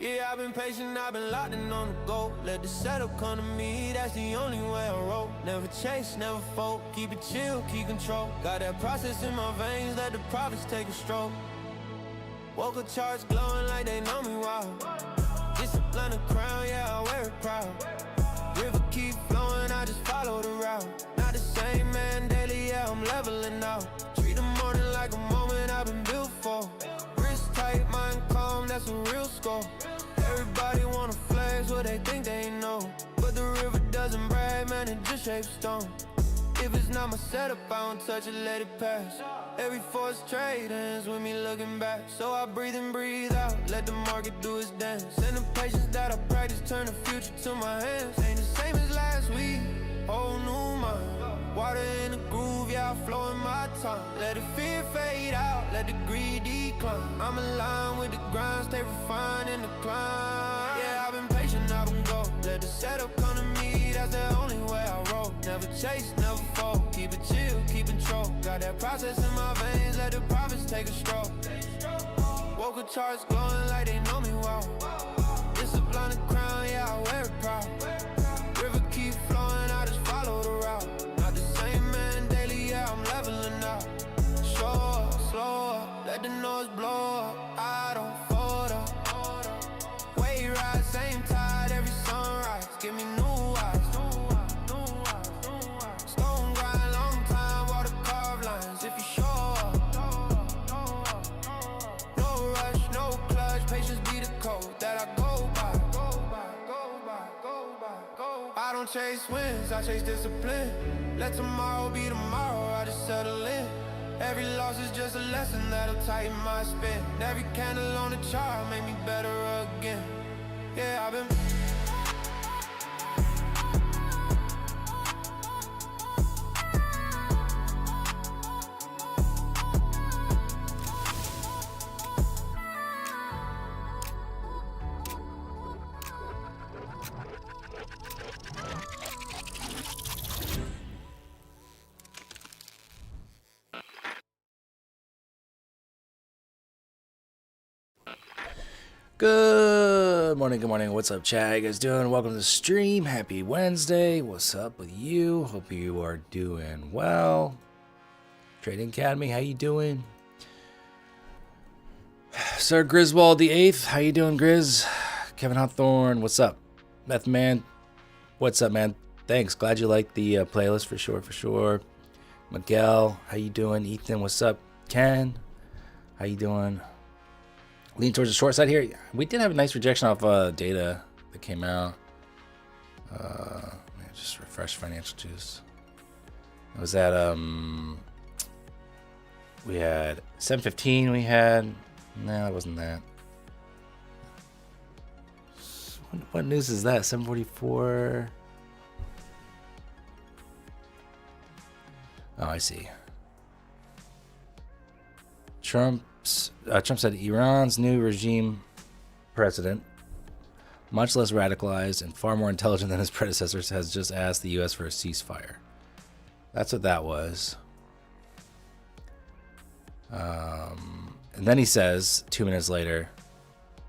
Yeah, I've been patient, I've been locked in on the go. Let the setup come to me, that's the only way I roll. Never chase, never fold, keep it chill, keep control. Got that process in my veins, let the profits take a stroll. Woke up charts glowing like they know me well. Discipline a crown, yeah, I wear it proud. River keep flowing, I just follow the route. Not the same man daily, yeah, I'm leveling out. Treat the morning like a moment I've been built for. Wrist tight, mind calm, that's a real score. Everybody wanna flex what they think they know, but the river doesn't brag, man, it just shapes stone. If it's not my setup, I don't touch it, let it pass. Every force trade ends with me looking back. So I breathe in, breathe out, let the market do its dance. And the patience that I practice turn the future to my hands. Ain't the same as last week, whole new mind. Water in the groove, yeah, I flow in my time. Let the fear fade out, let the greed decline. I'm aligned with the grind, stay refined in the climb. Yeah, I've been patient, I've been gold. Let the setup come to me, that's the only way I roll. Never chase, never fold, keep it chill, keep control. Got that process in my veins, let the profits take a stroll. Woke up charts glowing like they know me well. Discipline the crown, yeah, I wear it proud. River keep flowing, I just follow the route. Not the same man daily, yeah, I'm leveling out. Show up, slow up, let the noise blow up. I don't fold up. Wave ride, same tide, every sunrise. Give me new eyes. Stone grind, long time, water carved lines. If you show up, no rush, no clutch, patience be the code that I go by. I don't chase wins, I chase discipline. Let tomorrow be tomorrow, I just settle in. Every loss is just a lesson that'll tighten my spin. Every candle on the chart make me better again. Yeah, I've been Good morning. What's up, chat? How you guys doing? Welcome to the stream. Happy Wednesday. What's up with you? Hope you are doing well. Trading Academy, how you doing? Sir Griswold the 8th, how you doing, Grizz? Kevin Hawthorne, what's up? Meth Man, what's up, man? Thanks. Glad you liked the playlist for sure. Miguel, how you doing? Ethan, what's up? Ken, how you doing? Lean towards the short side here. We did have a nice rejection off data that came out. Just refresh financial juice. It was at we had 715. We had no, it wasn't that. What news is that? 744. Oh, I see. Trump said Iran's new regime president, much less radicalized and far more intelligent than his predecessors, has just asked the U.S. for a ceasefire. That's what that was. And then he says, 2 minutes later,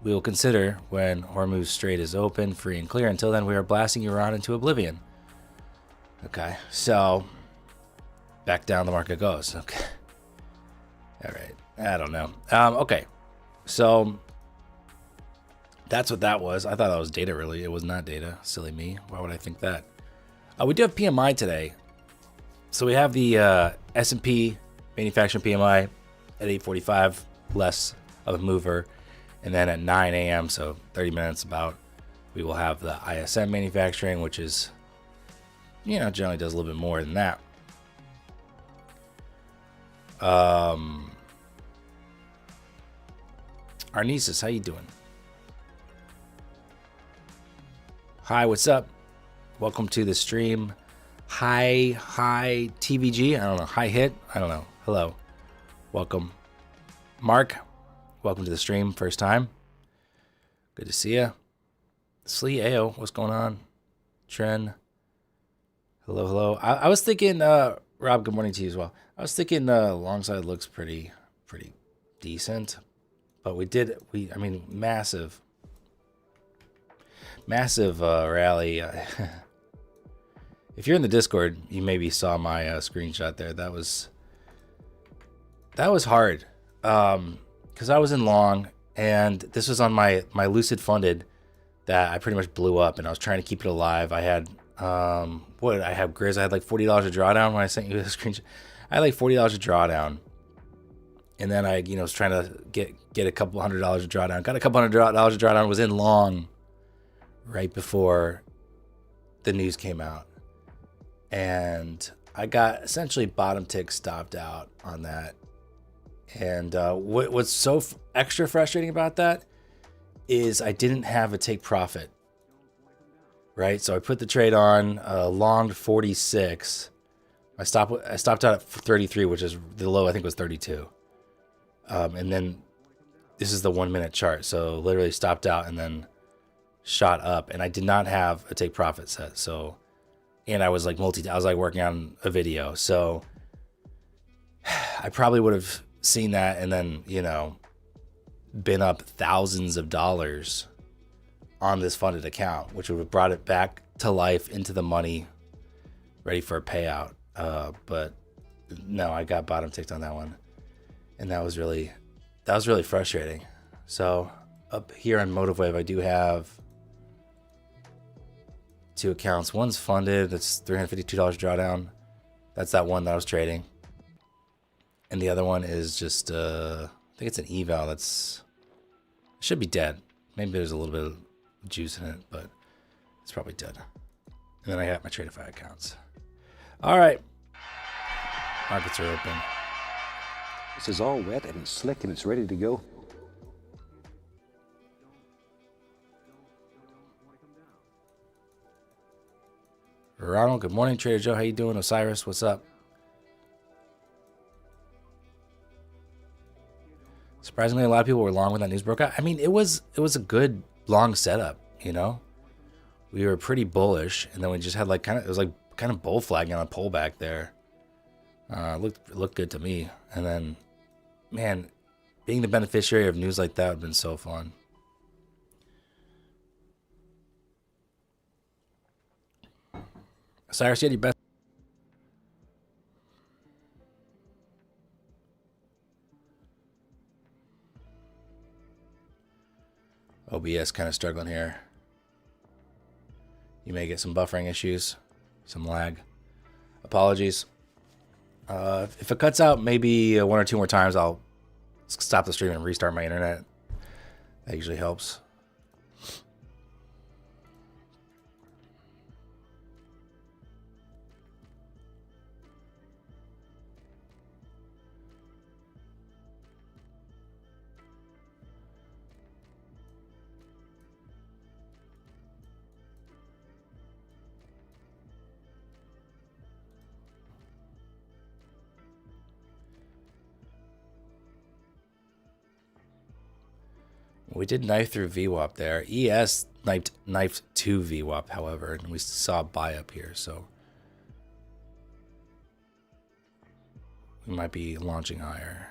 we will consider when Hormuz Strait is open, free and clear. Until then, we are blasting Iran into oblivion. Okay, so back down the market goes. Okay. All right. I don't know. Okay. So that's what that was. I thought that was data, really. It was not data. Silly me. Why would I think that? We do have PMI today. So we have the S&P manufacturing PMI at 8:45, less of a mover. And then at 9 a.m., so 30 minutes about, we will have the ISM manufacturing, which is, generally does a little bit more than that. Arnesis, how you doing? Hi, what's up? Welcome to the stream. Hi, TVG. I don't know. Hi, hit. I don't know. Hello. Welcome. Mark, welcome to the stream. First time. Good to see you. Slee Ao, what's going on? Tren. Hello. I was thinking, Rob, good morning to you as well. I was thinking long side looks pretty decent. But massive Massive rally. If you're in the Discord, you maybe saw my screenshot there. That was hard. Because I was in long, and this was on my Lucid Funded that I pretty much blew up, and I was trying to keep it alive. I had what did I have, Grizz? I had like $40 a drawdown when I sent you the screenshot. I had like $40 a drawdown, and then I was trying to get a couple $100 a drawdown. Got a couple $100 a drawdown. Was in long right before the news came out, and I got essentially bottom tick stopped out on that. And what's so extra frustrating about that is I didn't have a take profit, right? So I put the trade on, longed 46. I stopped out at 33, which is the low. I think was 32. And then this is the 1 minute chart. So literally stopped out and then shot up. And I did not have a take profit set. So, and I was like I was like working on a video. So I probably would have seen that and then, been up thousands of dollars on this funded account, which would have brought it back to life, into the money, ready for a payout. But no, I got bottom ticked on that one. And that was really frustrating. So up here on MotiveWave, I do have 2 accounts. One's funded. It's $352 drawdown. That's that one that I was trading. And the other one is just, I think it's an eval that's, should be dead. Maybe there's a little bit of juice in it, but it's probably dead. And then I got my Tradeify accounts. All right. Markets are open. This is all wet and it's slick and it's ready to go. Ronald, good morning. Trader Joe, how you doing? Osiris, what's up? Surprisingly, a lot of people were long when that news broke out. I mean, it was a good long setup, We were pretty bullish, and then we just had it was kind of bull flagging on a pullback there. Looked good to me. And then, man, being the beneficiary of news like that would have been so fun. Cyrus, you had your best. OBS kind of struggling here. You may get some buffering issues, some lag. Apologies. If it cuts out maybe 1 or 2 more times, I'll stop the stream and restart my internet. That usually helps. We did knife through VWAP there. ES knifed to VWAP, however, and we saw a buy up here, so we might be launching higher.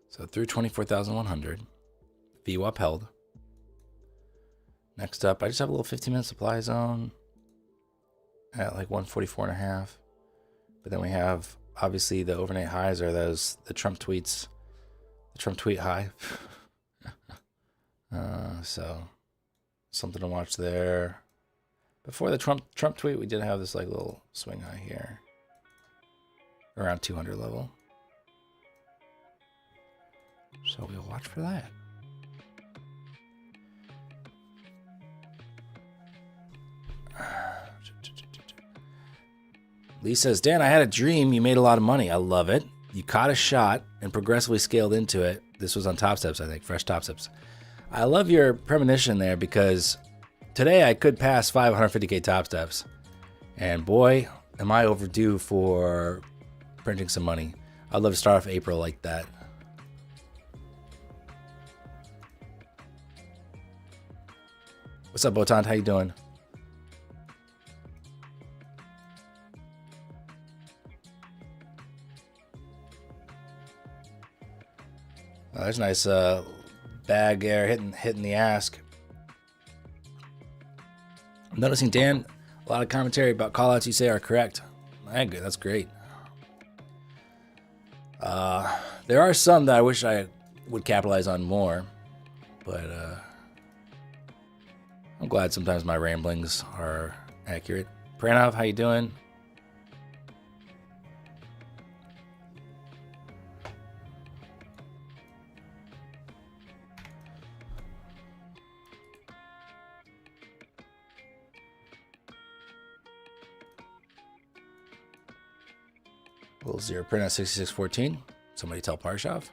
So through 24,100, VWAP held. Next up, I just have a little 15-minute supply zone at like 144.5. But then we have, obviously, the overnight highs are the Trump tweets, the Trump tweet high. So something to watch there. Before the Trump tweet, we did have this like little swing high here around 200 level. So we'll watch for that. Lee says, Dan, I had a dream you made a lot of money. I love it. You caught a shot and progressively scaled into it. This was on Top Steps, I think, fresh Top Steps. I love your premonition there because today I could pass 550k top steps. And boy, am I overdue for printing some money. I'd love to start off April like that. What's up, Botan? How you doing? Oh, there's a nice bag there hitting the ask. I'm noticing, Dan, a lot of commentary about callouts you say are correct. That's great. There are some that I wish I would capitalize on more, but I'm glad sometimes my ramblings are accurate. Pranav, how you doing? Little zero print at 6614. Somebody tell Parshov.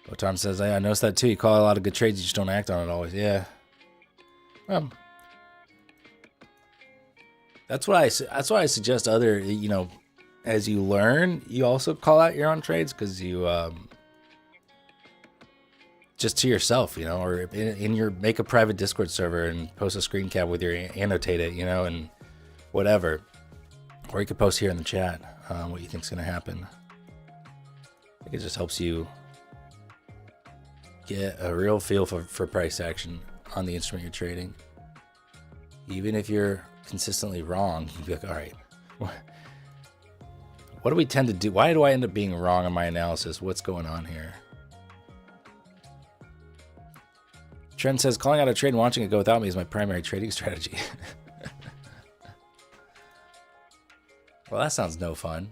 Well, Tom says, I noticed that too. You call a lot of good trades, you just don't act on it always. Yeah. That's why I suggest other, as you learn, you also call out your own trades because you just to yourself, or in your make a private Discord server and post a screen cap with your annotate it, and whatever, or you could post here in the chat what you think's gonna happen. I think it just helps you get a real feel for price action on the instrument you're trading. Even if you're consistently wrong, you'd be like, all right, what do we tend to do? Why do I end up being wrong on my analysis? What's going on here? Trent says, calling out a trade and watching it go without me is my primary trading strategy. Well, that sounds no fun.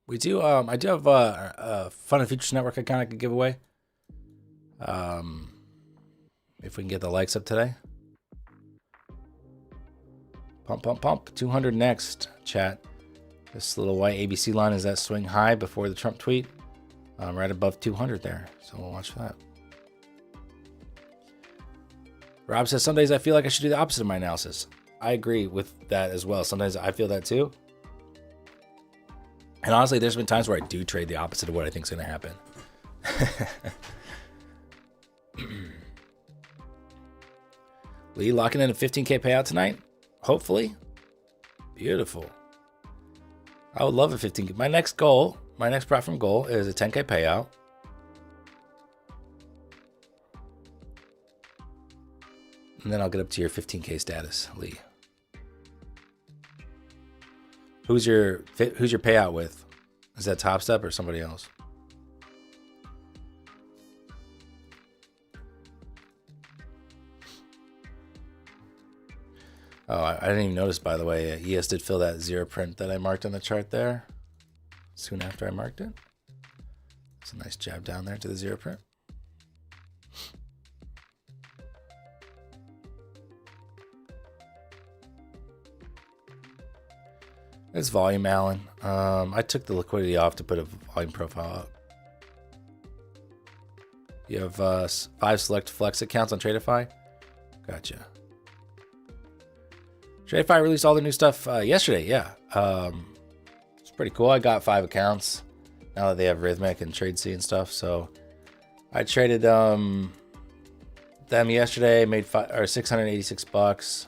We do. I do have a Fun and Futures Network account I could give away. If we can get the likes up today. Pump, pump, pump. 200 next, chat. This little white ABC line is that swing high before the Trump tweet. Right above 200 there. So we'll watch for that. Rob says, some days I feel like I should do the opposite of my analysis. I agree with that as well. Sometimes I feel that too. And honestly, there's been times where I do trade the opposite of what I think is going to happen. Lee, locking in a 15K payout tonight? Hopefully. Beautiful. I would love a 15K. My next platform goal is a 10K payout. And then I'll get up to your 15K status, Lee. Who's your payout with? Is that Top Step or somebody else? Oh, I didn't even notice, by the way. ES did fill that zero print that I marked on the chart there. Soon after I marked it. It's a nice jab down there to the zero print. It's volume, Alan. I took the liquidity off to put a volume profile up. You have 5 select flex accounts on Tradeify? Gotcha. Tradeify released all the new stuff yesterday, yeah. It's pretty cool. I got 5 accounts now that they have Rhythmic and TradeC and stuff. So I traded them yesterday, made $686.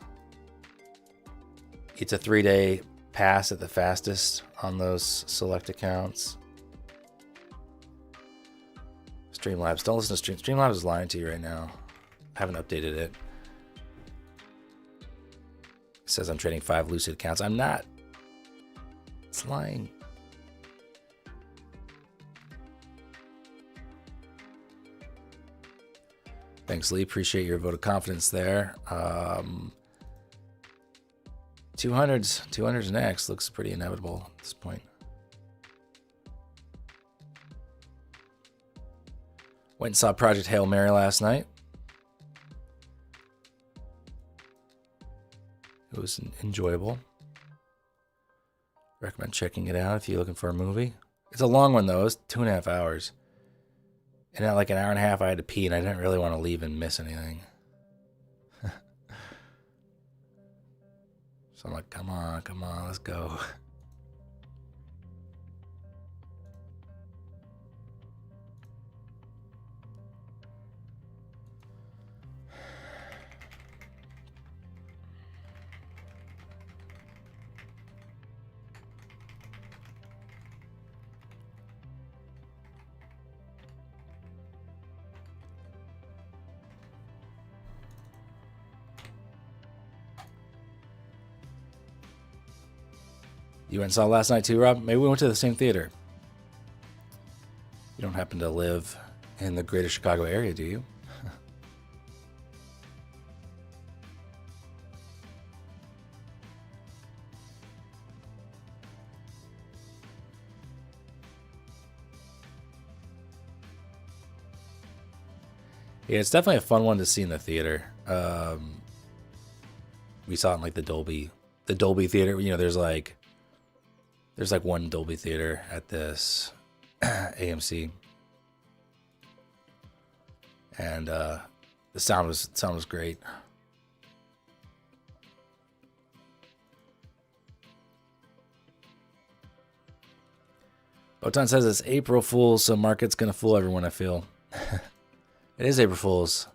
It's a 3-day pass at the fastest on those select accounts. Streamlabs. Don't listen to Streamlabs is lying to you right now. I haven't updated it. It says I'm trading 5 Lucid accounts. I'm not. It's lying. Thanks, Lee. Appreciate your vote of confidence there. 200's next. Looks pretty inevitable at this point. Went and saw Project Hail Mary last night. It was enjoyable. Recommend checking it out if you're looking for a movie. It's a long one, though. It's 2.5 hours. And at like an hour and a half, I had to pee, and I didn't really want to leave and miss anything. So I'm like, come on, let's go. You went and saw last night too, Rob? Maybe we went to the same theater. You don't happen to live in the greater Chicago area, do you? Yeah, it's definitely a fun one to see in the theater. We saw it in like the Dolby theater. You know, there's like one Dolby theater at this AMC, and the sound was great. Botan says it's April Fool's, so market's gonna fool everyone. I feel it is April Fool's.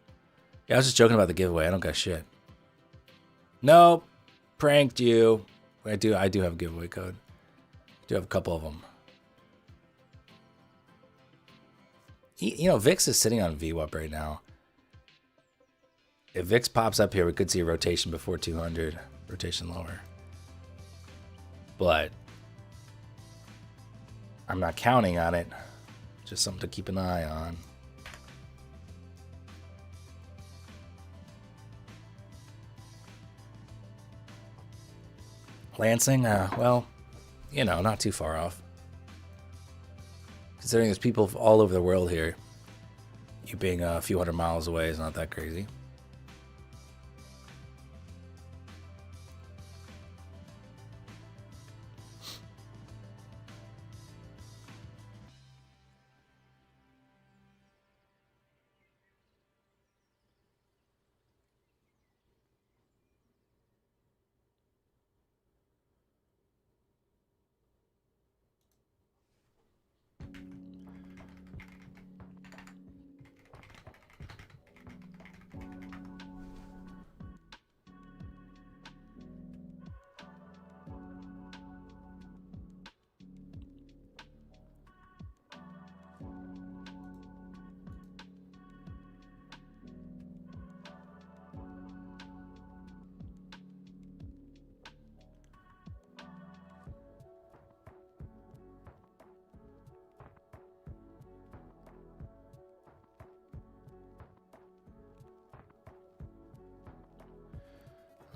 Yeah, I was just joking about the giveaway. I don't got shit. Nope, pranked you. I do have a giveaway code. Do have a couple of them. You know, VIX is sitting on VWAP right now. If VIX pops up here, we could see a rotation before 200, rotation lower. But I'm not counting on it. Just something to keep an eye on. Lansing, well, you know, not too far off. Considering there's people all over the world here, you being a few hundred miles away is not that crazy.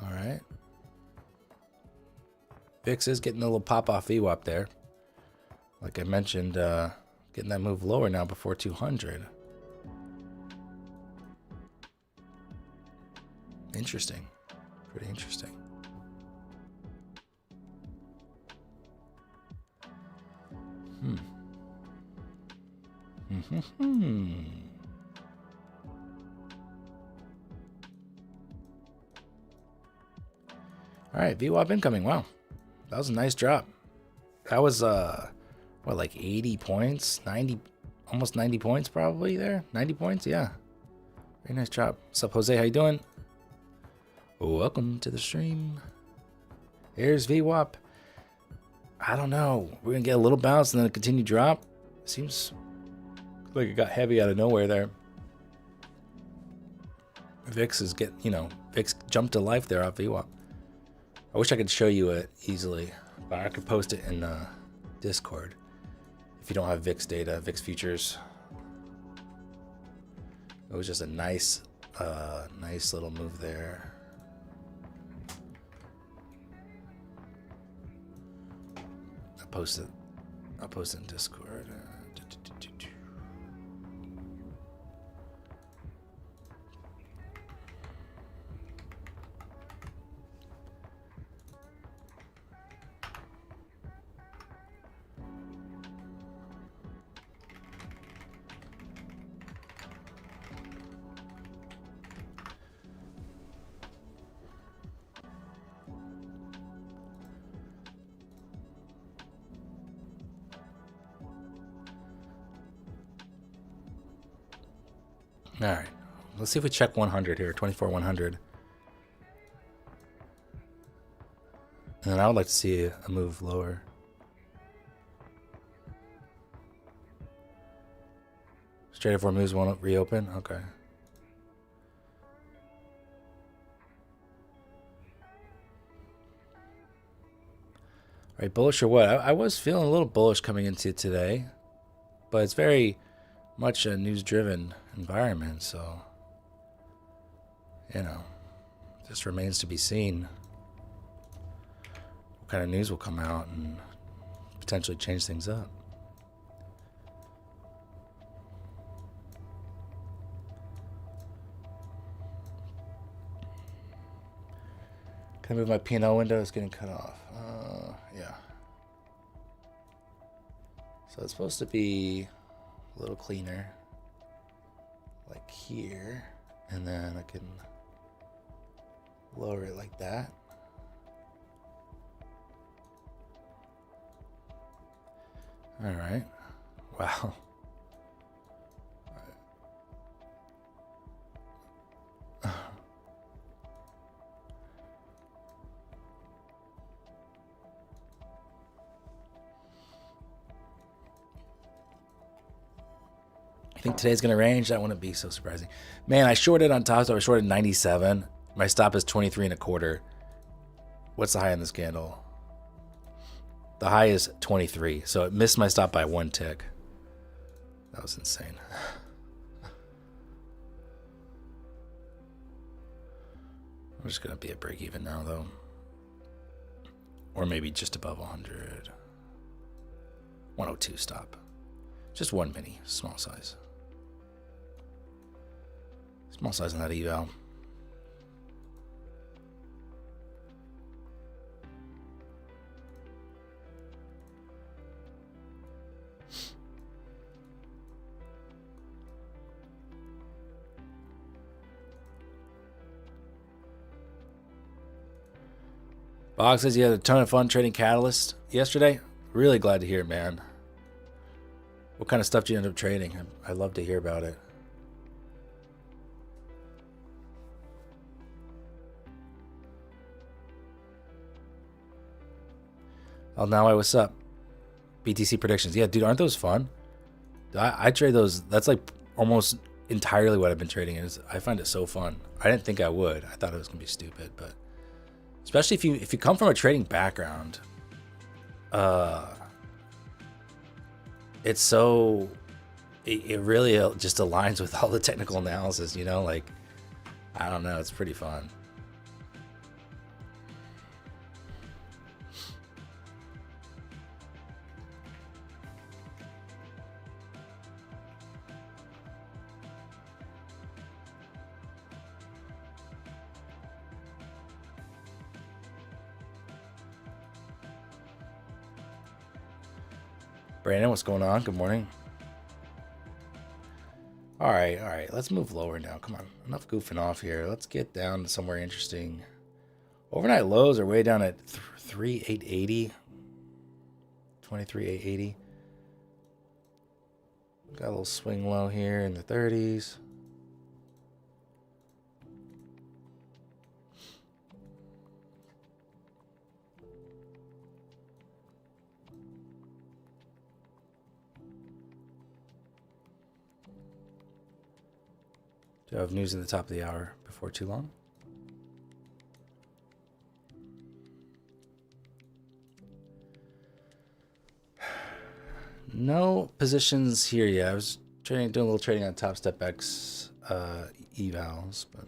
All right. VIX is getting a little pop-off VWAP there. Like I mentioned, getting that move lower now before 200. Interesting. Pretty interesting. All right, VWAP incoming. Wow, that was a nice drop. That was what, like 80 points, 90, almost 90 points probably there. 90 points, yeah. Very nice drop. What's up, Jose? How you doing? Welcome to the stream. Here's VWAP. I don't know. We're gonna get a little bounce and then a continued drop. Seems like it got heavy out of nowhere there. VIX is VIX jumped to life there off VWAP. I wish I could show you it easily, but I could post it in Discord if you don't have VIX data, VIX futures. It was just a nice Nice little move there. I'll post it in Discord. All right, let's see if we check 100 here, 24-100. And then I would like to see a move lower. Straight up 4 moves won't reopen? Okay. All right, bullish or what? I was feeling a little bullish coming into today, but it's very much a news-driven environment, so, you know, just remains to be seen what kind of news will come out and potentially change things up. Can I move my P&L window? It's getting cut off. Yeah. So it's supposed to be a little cleaner, like here, and then I can lower it like that. All right. Wow. I think today's going to range. That wouldn't be so surprising. Man, I shorted on top, so I shorted 97. My stop is 23.25. What's the high on this candle? The high is 23, so it missed my stop by 1 tick. That was insane. I'm just going to be at break even now, though. Or maybe just above 100. 102 stop. Just 1 mini, small size. Small size on that eval. Box says you had a ton of fun trading Catalyst yesterday. Really glad to hear it, man. What kind of stuff do you end up trading? I'd love to hear about it. Oh, now what's up? BTC predictions. Yeah, dude, aren't those fun? I trade those. That's like almost entirely what I've been trading. I find it so fun. I didn't think I would. I thought it was gonna be stupid, but especially if you come from a trading background, it's so it really just aligns with all the technical analysis. You know, like I don't know. It's pretty fun. Brandon, what's going on? Good morning. All right. Let's move lower now. Come on. Enough goofing off here. Let's get down to somewhere interesting. Overnight lows are way down at 3,880. 23,880. Got a little swing low here in the 30s. Do I have news at the top of the hour before too long? No positions here yet. I was doing a little trading on Top Step X evals, but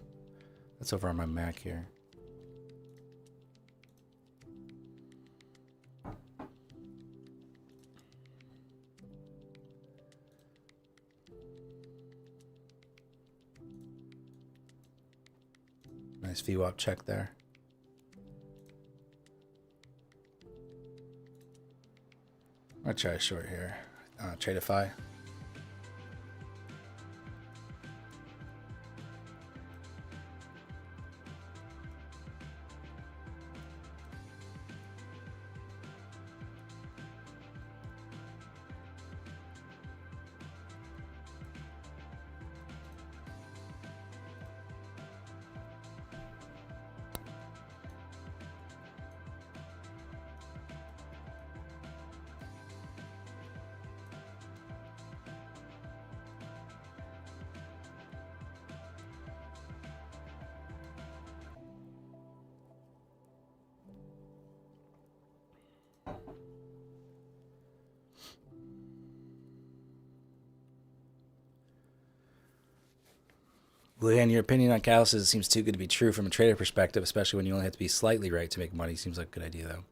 that's over on my Mac here. Nice VWAP check there. I'll try a short here. Tradeify. Leanne, your opinion on catalysis, it seems too good to be true from a trader perspective, especially when you only have to be slightly right to make money. Seems like a good idea, though.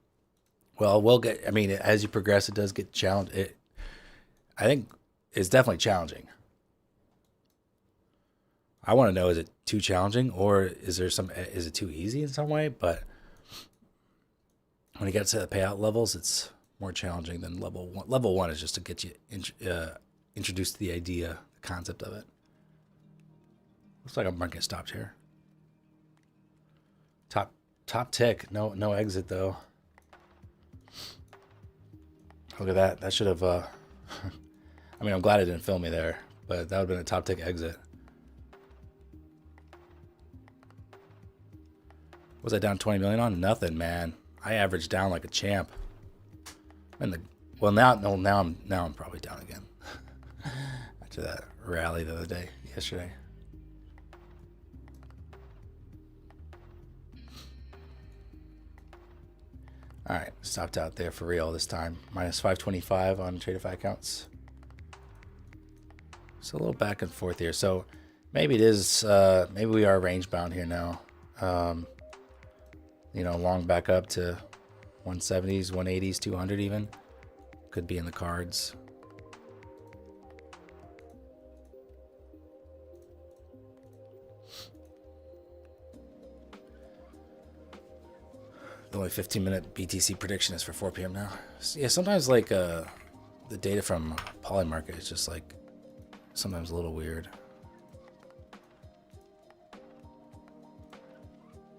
Well, we'll get, I mean, as you progress, it does get challenged. I think it's definitely challenging. I want to know, is it too challenging or is it too easy in some way? But when it gets to the payout levels, it's more challenging than level one. Level one is just to get you introduced to the idea, the concept of it. Looks like I'm getting stopped here. Top tick. No exit though. Look at that. That should have I mean, I'm glad it didn't film me there, but that would have been a top tick exit. Was I down 20 million on? Nothing, man. I averaged down like a champ. Now I'm probably down again. After that rally the other day, yesterday. All right, stopped out there for real this time. Minus 525 on Tradeify accounts. So a little back and forth here. So maybe it is, maybe we are range bound here now. Long back up to 170s, 180s, 200 even. Could be in the cards. The only 15-minute BTC prediction is for 4 p.m. now. Yeah, sometimes like the data from Polymarket is just like sometimes a little weird.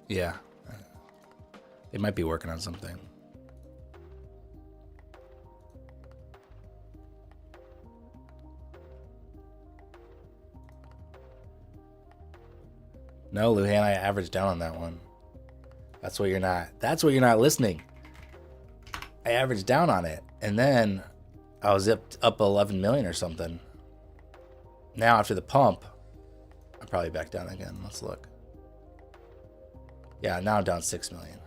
Yeah, they might be working on something. No, Luhan, I averaged down on that one. That's what you're not listening. I averaged down on it, and then I was up 11 million or something. Now after the pump, I'm probably back down again. Let's look. Yeah, now I'm down 6 million.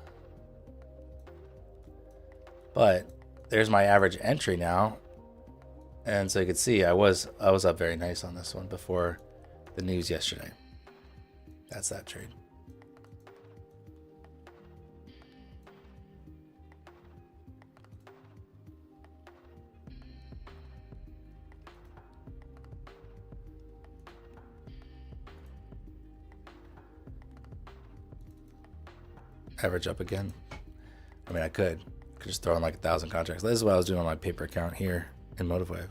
But there's my average entry now. And so you can see I was up very nice on this one before the news yesterday. That's that trade. Average up again. I mean, I could just throw in like 1,000 contracts. This is what I was doing on my paper account here in MotiveWave.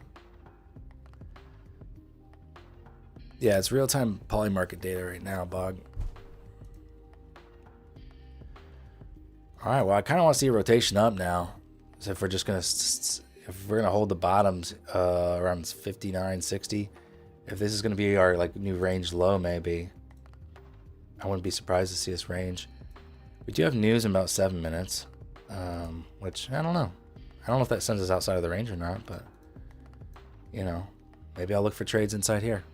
Yeah, it's real-time Polymarket data right now, Bog. All right, well, I kind of want to see a rotation up now. So if we're gonna hold the bottoms around 59, 60, if this is gonna be our like new range low, maybe I wouldn't be surprised to see this range. We do have news in about 7 minutes, which I don't know. I don't know if that sends us outside of the range or not, but maybe I'll look for trades inside here.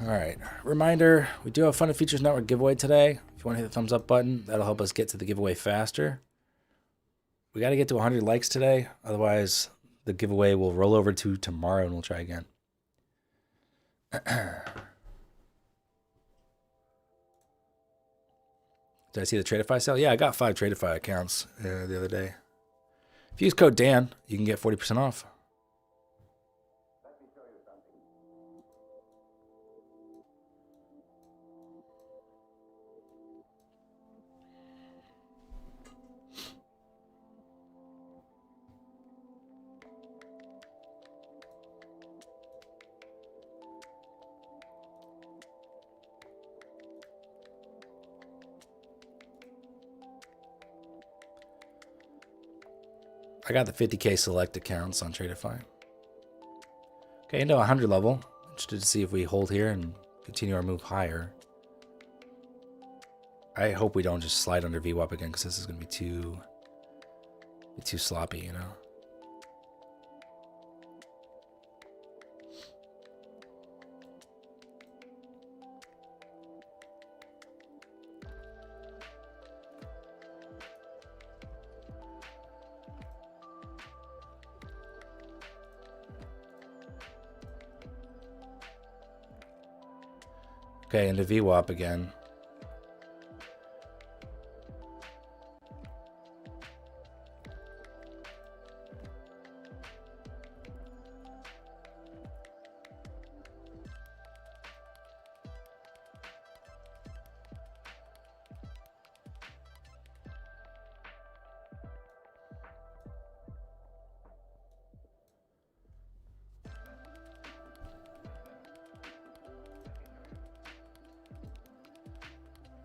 All right. Reminder, we do have Funded Features Network giveaway today. If you want to hit the thumbs up button, that'll help us get to the giveaway faster. We got to get to 100 likes today. Otherwise, the giveaway will roll over to tomorrow and we'll try again. Did I see the Tradeify sale? Yeah, I got 5 Tradeify accounts the other day. If you use code Dan, you can get 40% off. I got the 50K select accounts on Tradeify. Okay, into 100 level. Interested to see if we hold here and continue our move higher. I hope we don't just slide under VWAP again, because this is going to be too sloppy, you know. Okay, into VWAP again.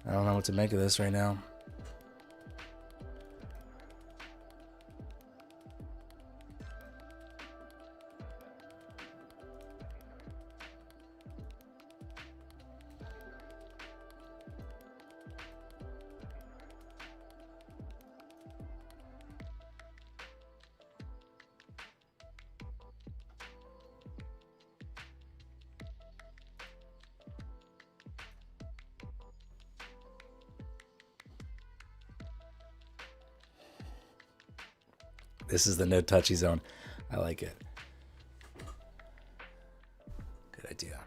I don't know what to make of this right now. This is the no touchy zone. I like it. Good idea.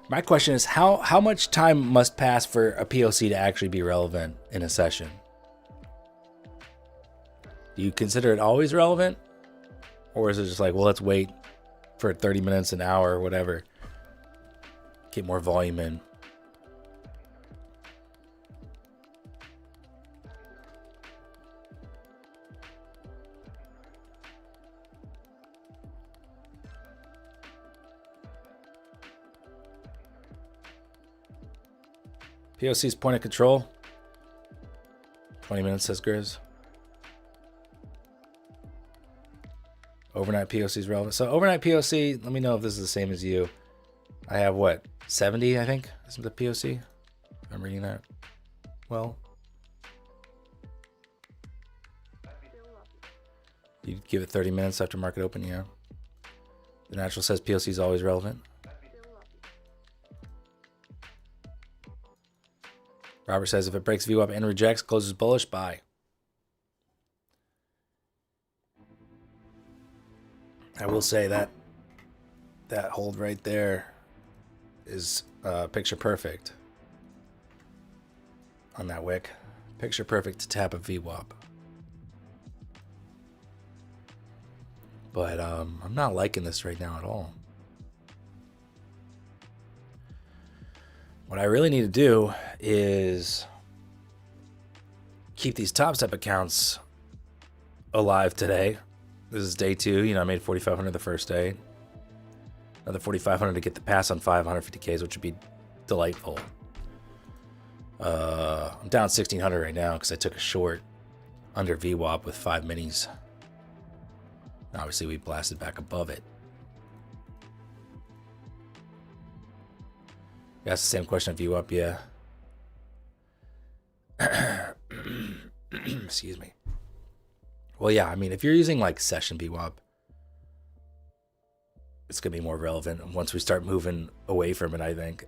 My question is how much time must pass for a POC to actually be relevant in a session? Do you consider it always relevant? Or is it just like, well, let's wait for 30 minutes, an hour, or whatever. Get more volume in. POC's point of control. 20 minutes, says Grizz. Overnight POC is relevant. So overnight POC, let me know if this is the same as you. I have what, 70, I think, is the POC. I'm reading that well. You give it 30 minutes after market open, yeah. The natural says POC is always relevant. Robert says if it breaks VWAP and rejects, closes bullish, buy. I will say that hold right there is picture perfect on that wick. Picture perfect to tap a VWAP. But I'm not liking this right now at all. What I really need to do is keep these top step accounts alive today. This is day 2. You know, I made 4,500 the first day. Another 4,500 to get the pass on 550Ks, which would be delightful. I'm down 1,600 right now because I took a short under VWAP with 5 minis. Obviously, we blasted back above it. That's the same question of view up, yeah. Excuse me. Well, yeah, I mean, if you're using like session VWAP, it's going to be more relevant once we start moving away from it, I think.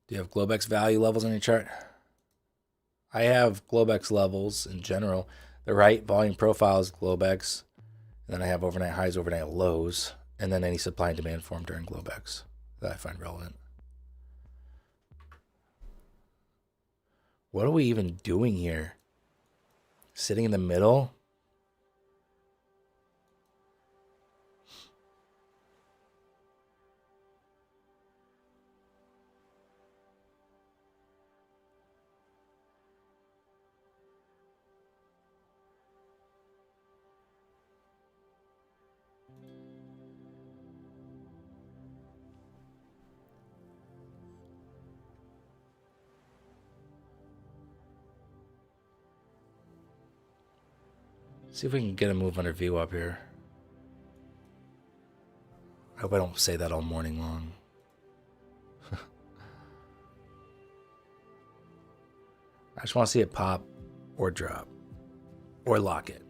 Do you have Globex value levels on your chart? I have Globex levels in general. The right volume profile is Globex. And then I have overnight highs, overnight lows, and then any supply and demand form during Globex that I find relevant. What are we even doing here? Sitting in the middle? See if we can get a move under view up here. I hope I don't say that all morning long. I just want to see it pop or drop or lock it.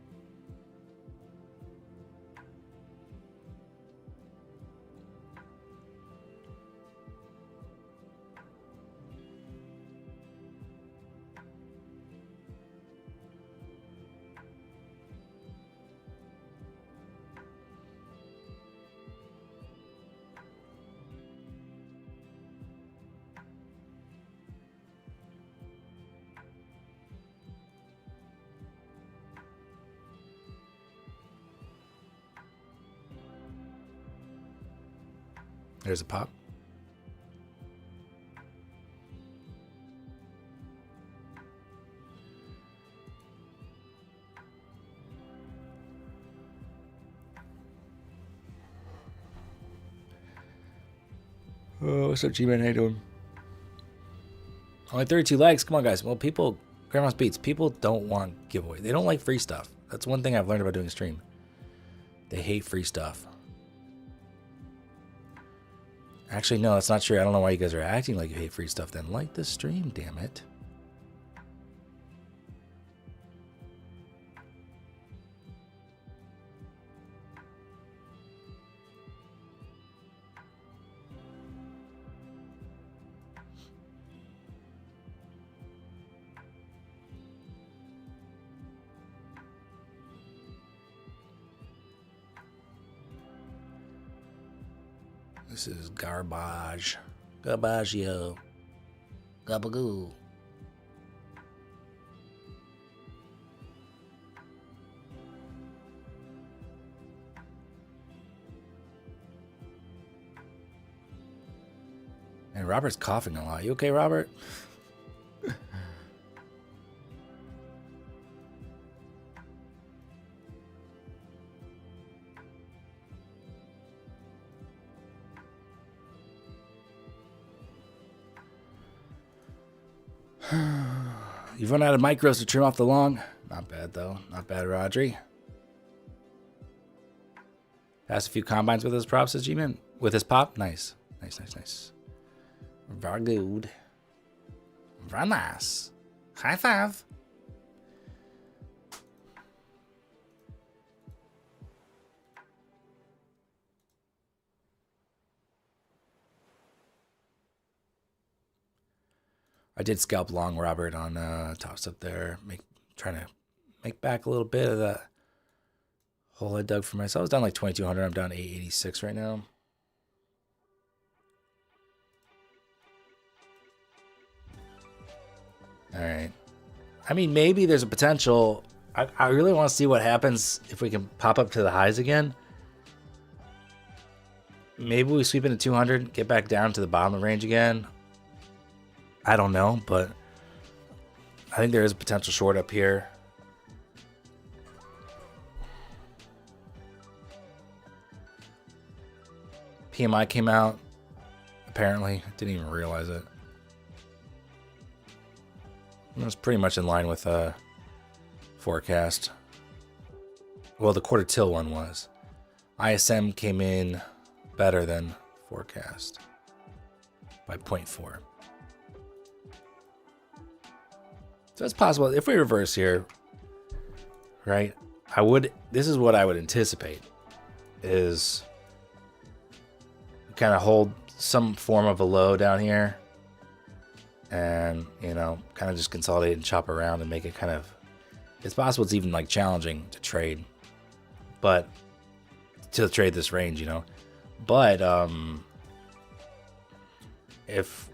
There's a pop. Oh, what's up, G-Man? How you doing? Only 32 likes. Come on, guys. Well, people, Grandma's Beats, people don't want giveaway. They don't like free stuff. That's one thing I've learned about doing a stream. They hate free stuff. Actually, no, that's not true. I don't know why you guys are acting like you hate free stuff then. Like the stream, damn it. This is garbage. Garbaggio. Gabagoo. And Robert's coughing a lot. You okay, Robert? You've run out of micros to trim off the long. Not bad, though. Not bad, Rodri. Passed a few combines with his props, says G-Man. With his pop? Nice. Nice, nice, nice. Very good. Very nice. High five. I did scalp long Robert on tops up there, trying to make back a little bit of that hole I dug for myself. I was down like 2,200. I'm down 886 right now. All right. I mean, maybe there's a potential. I really want to see what happens if we can pop up to the highs again. Maybe we sweep into 200, get back down to the bottom of the range again. I don't know, but I think there is a potential short up here. PMI came out, apparently. I didn't even realize it. It was pretty much in line with forecast. Well, the quarter till one was. ISM came in better than forecast by 0.4. So it's possible if we reverse here, right? This is what I would anticipate is kind of hold some form of a low down here and, you know, kind of just consolidate and chop around and make it kind of, it's possible it's even like challenging to trade, but to trade this range, you know, but, if,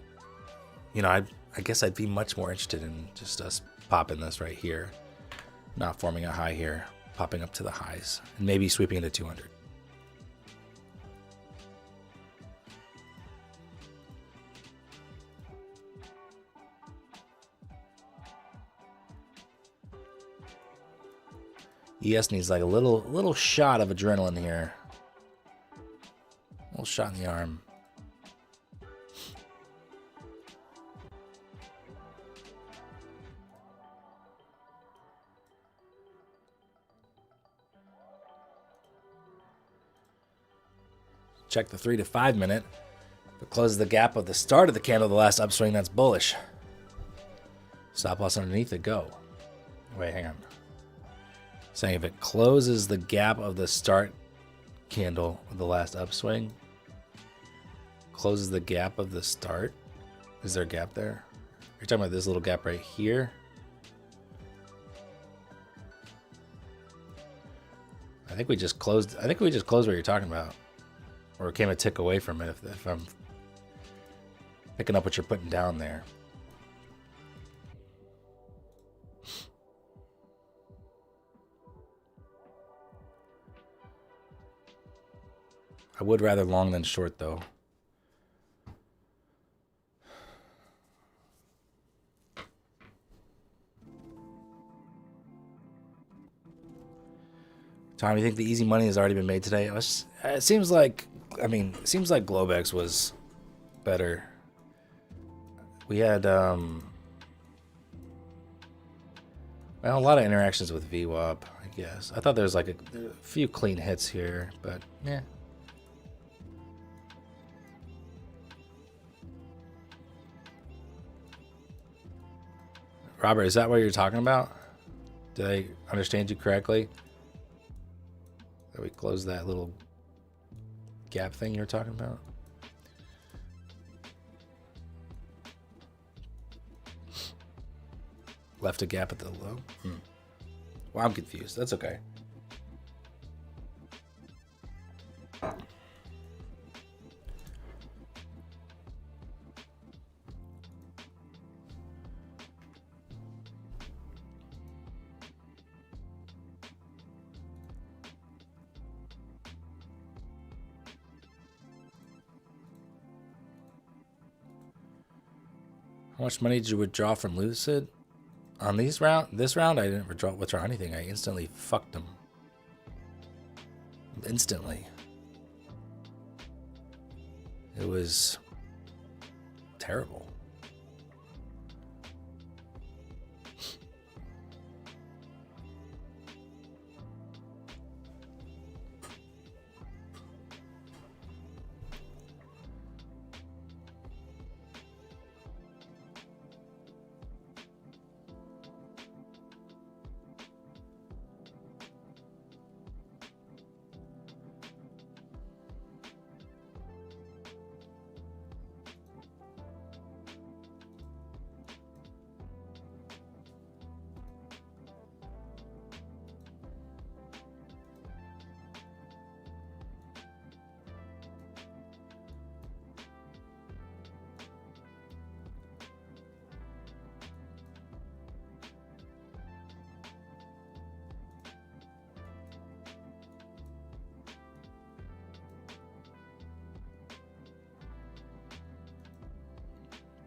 you know, I guess I'd be much more interested in just us popping this right here, not forming a high here, popping up to the highs, and maybe sweeping into 200. ES needs like a little shot of adrenaline here. A little shot in the arm. Check the 3 to 5 minute. If it closes the gap of the start of the candle, the last upswing, that's bullish. Stop loss underneath it, go. Wait, hang on. Saying if it closes the gap of the start candle of the last upswing, closes the gap of the start. Is there a gap there? You're talking about this little gap right here. I think we just closed what you're talking about. Or it came a tick away from it if I'm picking up what you're putting down there. I would rather long than short, though. Tom, you think the easy money has already been made today? It seems like, Globex was better. We had, well, a lot of interactions with VWAP, I guess. I thought there was like a few clean hits here, but yeah. Robert, is that what you're talking about? Did I understand you correctly? That we close that little gap thing you're talking about? Left a gap at the low? Well, I'm confused. That's okay. How much money did you withdraw from Lucid? On this round, I didn't withdraw anything. I instantly fucked them. Instantly. It was terrible.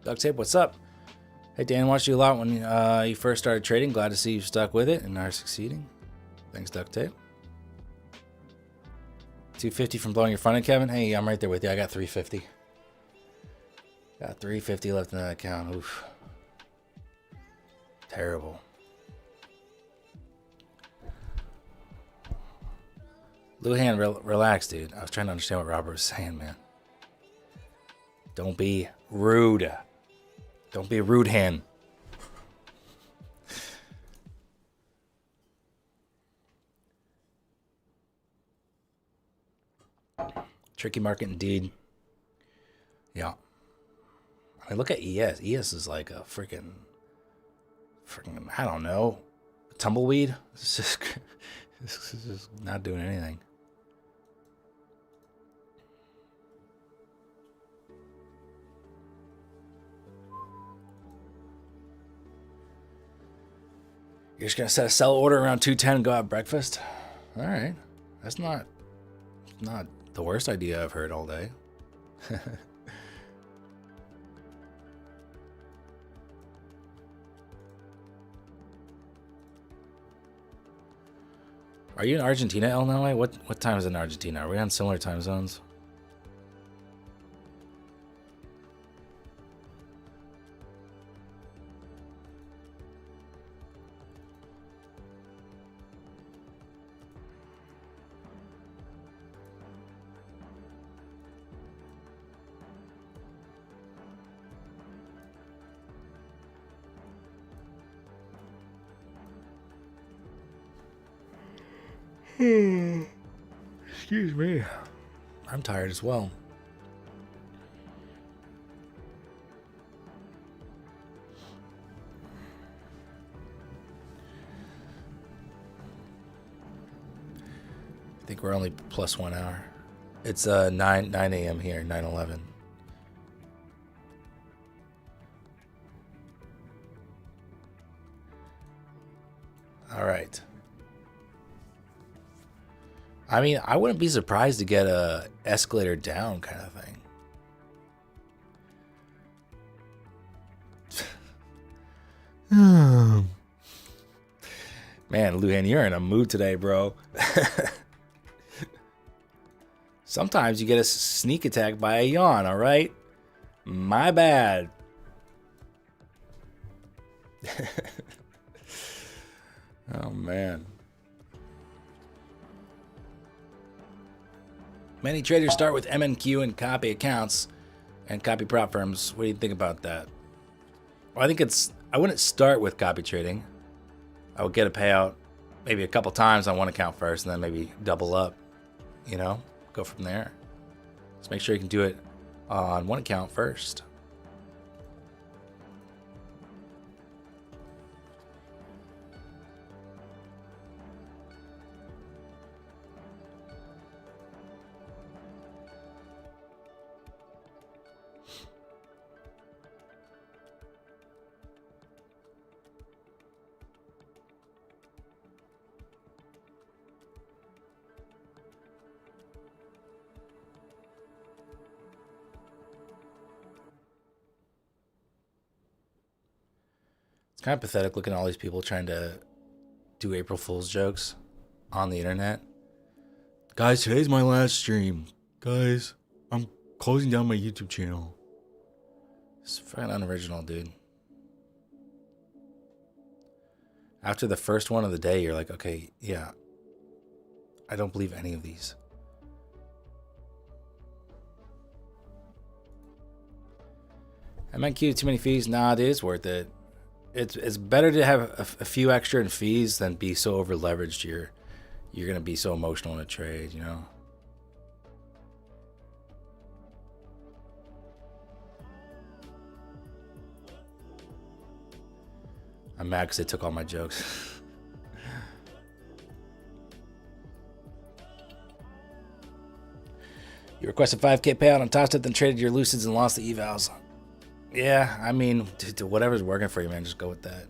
Duct Tape, what's up? Hey, Dan, watched you a lot when you first started trading. Glad to see you stuck with it and are succeeding. Thanks, Duct Tape. 250 from blowing your front end, Kevin. Hey, I'm right there with you. I got 350. Got 350 left in that account. Oof. Terrible. Luhan, relax, dude. I was trying to understand what Robert was saying, man. Don't be rude. Don't be a rude hand. Tricky market indeed. Yeah. I mean, look at ES. ES is like a freaking, I don't know, tumbleweed. It's just not doing anything. You're just gonna set a sell order around 210 and go have breakfast? All right, that's not the worst idea I've heard all day. Are you in Argentina, Illinois? What time is it in Argentina? Are we on similar time zones? Excuse me. I'm tired as well. I think we're only plus 1 hour. It's 9 a.m. here, 9:11. All right. I mean, I wouldn't be surprised to get a escalator down kind of thing. Man, Luhan, you're in a mood today, bro. Sometimes you get a sneak attack by a yawn, all right? My bad. Oh, man. Many traders start with MNQ and copy accounts and copy prop firms. What do you think about that? Well, I wouldn't start with copy trading. I would get a payout maybe a couple times on one account first and then maybe double up, you know, go from there. Just make sure you can do it on one account first. It's kind of pathetic looking at all these people trying to do April Fool's jokes on the internet. Guys, today's my last stream. Guys, I'm closing down my YouTube channel. It's fucking unoriginal, dude. After the first one of the day, you're like, okay, yeah, I don't believe any of these. MNQ, too many fees? Nah, it is worth it. It's better to have a few extra in fees than be so over leveraged. You're gonna be so emotional in a trade, you know. I'm mad because they took all my jokes. You requested 5K payout on top step, then traded your Lucids and lost the evals. Yeah, I mean, whatever's working for you, man, just go with that.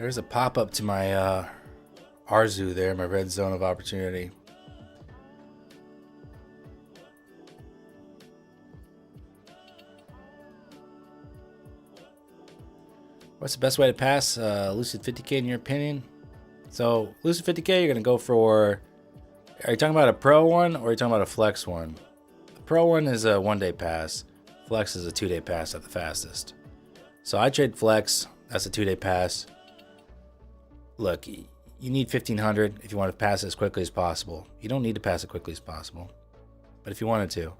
There's a pop-up to my Arzu there, my red zone of opportunity. What's the best way to pass Lucid 50K in your opinion? So Lucid 50K, you're going to go for, are you talking about a pro one or are you talking about a flex one? The pro one is a 1-day pass. Flex is a 2-day pass at the fastest. So I trade flex. That's a 2-day pass. Look, you need 1,500 if you want to pass it as quickly as possible. You don't need to pass it quickly as possible. But if you wanted to,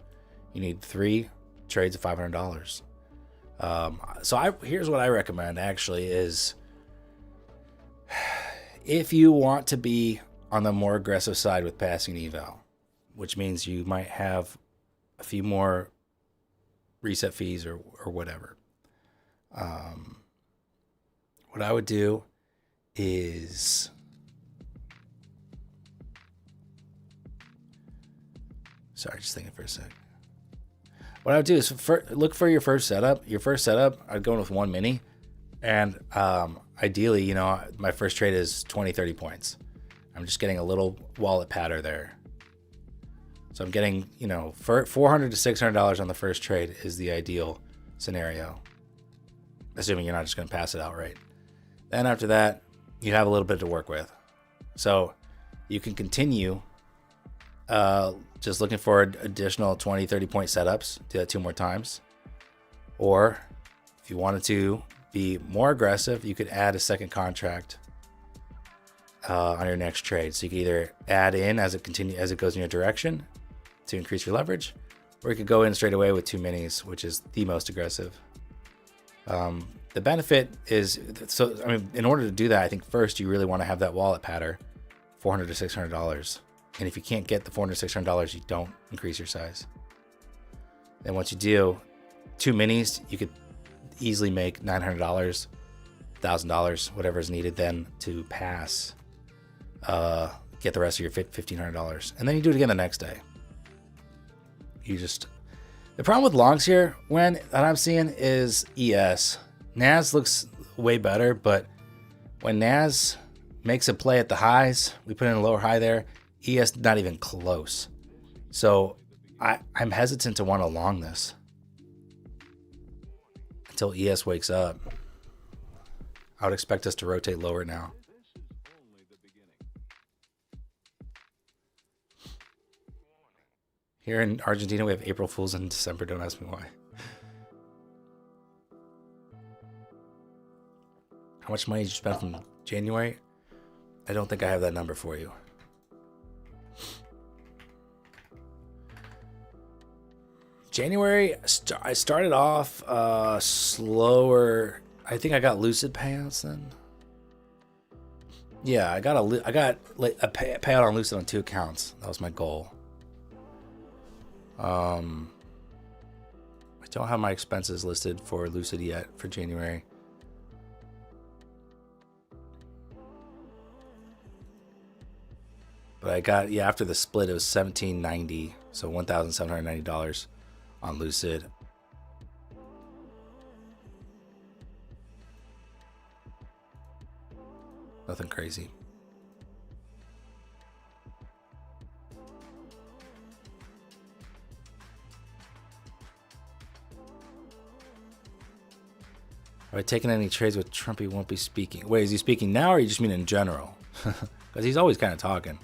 you need 3 trades of $500. So here's what I recommend actually is if you want to be on the more aggressive side with passing eval, which means you might have a few more reset fees or whatever. What I would do is sorry, just thinking for a sec. What I would do is look for your first setup. Your first setup, I'd go in with 1 mini. And ideally, you know, my first trade is 20, 30 points. I'm just getting a little wallet patter there. So I'm getting, you know, for $400 to $600 on the first trade is the ideal scenario. Assuming you're not just going to pass it outright. Then after that, you have a little bit to work with. So you can continue just looking for additional 20, 30 point setups. Do that 2 more times. Or if you wanted to be more aggressive, you could add a second contract on your next trade. So you could either add in as it goes in your direction to increase your leverage, or you could go in straight away with 2 minis, which is the most aggressive. The benefit is, so I mean, in order to do that, I think first you really want to have that wallet patter, $400 to $600. And if you can't get the $400 to $600, you don't increase your size. And once you do 2 minis, you could easily make $900, $1,000, whatever is needed then to pass, get the rest of your $1,500. And then you do it again the next day. The problem with longs here, that I'm seeing is ES. NAS looks way better, but when NAS makes a play at the highs, we put in a lower high there, ES not even close. So I'm hesitant to want to long this until ES wakes up. I would expect us to rotate lower now. Here in Argentina, we have April Fools in December. Don't ask me why. How much money did you spend from January? I don't think I have that number for you. January, I started off slower. I think I got Lucid payouts then. Yeah, I got a payout on Lucid on 2 accounts. That was my goal. I don't have my expenses listed for Lucid yet for January. But I got, after the split, it was $1,790, so $1,790 on Lucid. Nothing crazy. Have I taken any trades with Trump? He won't be speaking. Wait, is he speaking now, or you just mean in general? Because he's always kind of talking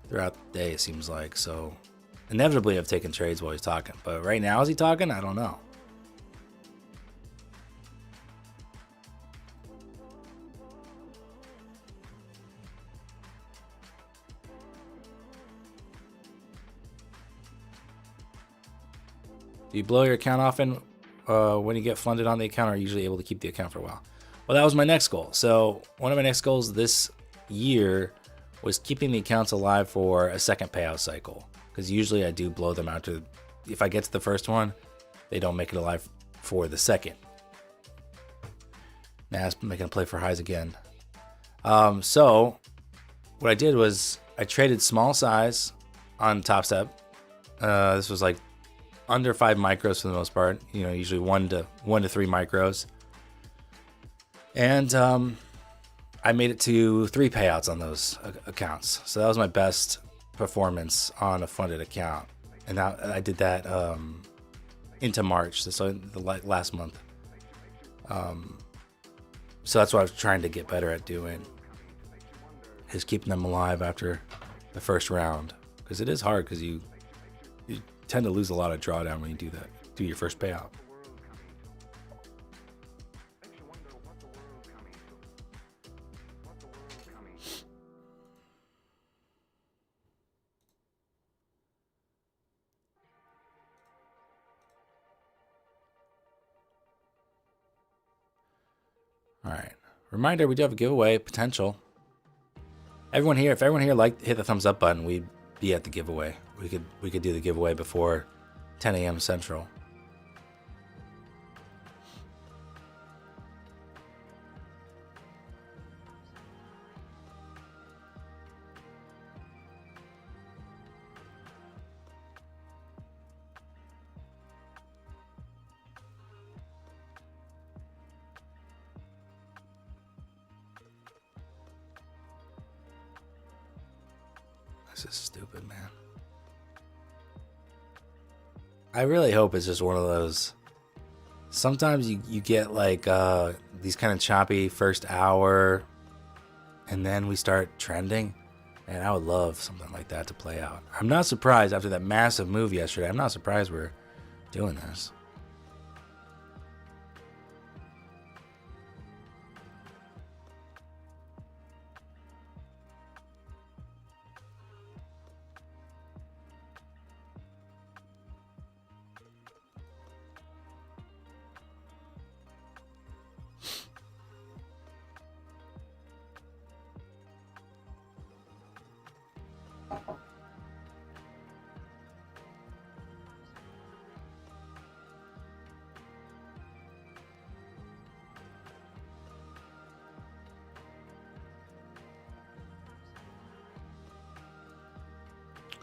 throughout the day, it seems like. So inevitably I've taken trades while he's talking. But right now, is he talking? I don't know. Do you blow your account often when you get funded on the account, or are you usually able to keep the account for a while? Well, that was my next goal. So one of my next goals this year was keeping the accounts alive for a second payout cycle. Because usually I do blow them out to, if I get to the first one, they don't make it alive for the second. Now it's making a play for highs again. So what I did was I traded small size on Top Step. This was like under 5 micros for the most part. You know, usually 1 to 3 micros. And I made it to 3 payouts on those accounts. So that was my best performance on a funded account. And I did that into March, so the last month. So that's what I was trying to get better at doing, is keeping them alive after the first round. Because it is hard, because you tend to lose a lot of drawdown when you do your first payout. All right. Reminder, we do have a giveaway potential. If everyone here hit the thumbs up button, we'd be at the giveaway. We could do the giveaway before 10 a.m. Central. This is stupid, man. I really hope it's just one of those. Sometimes you get like these kind of choppy first hour, and then we start trending. And I would love something like that to play out. I'm not surprised after that massive move yesterday. I'm not surprised we're doing this.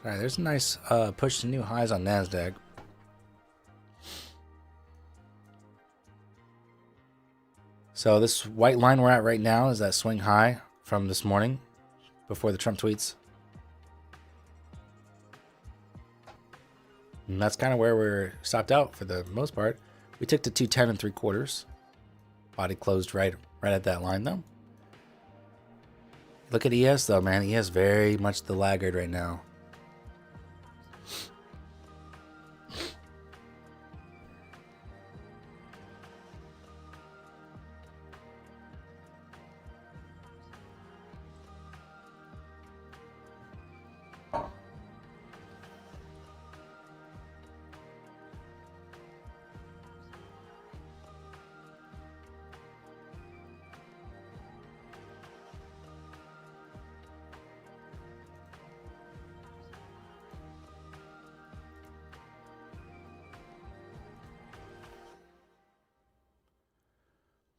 All right, there's a nice push to new highs on NASDAQ. So this white line we're at right now is that swing high from this morning before the Trump tweets. And that's kind of where we're stopped out for the most part. We took to 210 3/4. Body closed right at that line though. Look at ES though, man. ES very much the laggard right now.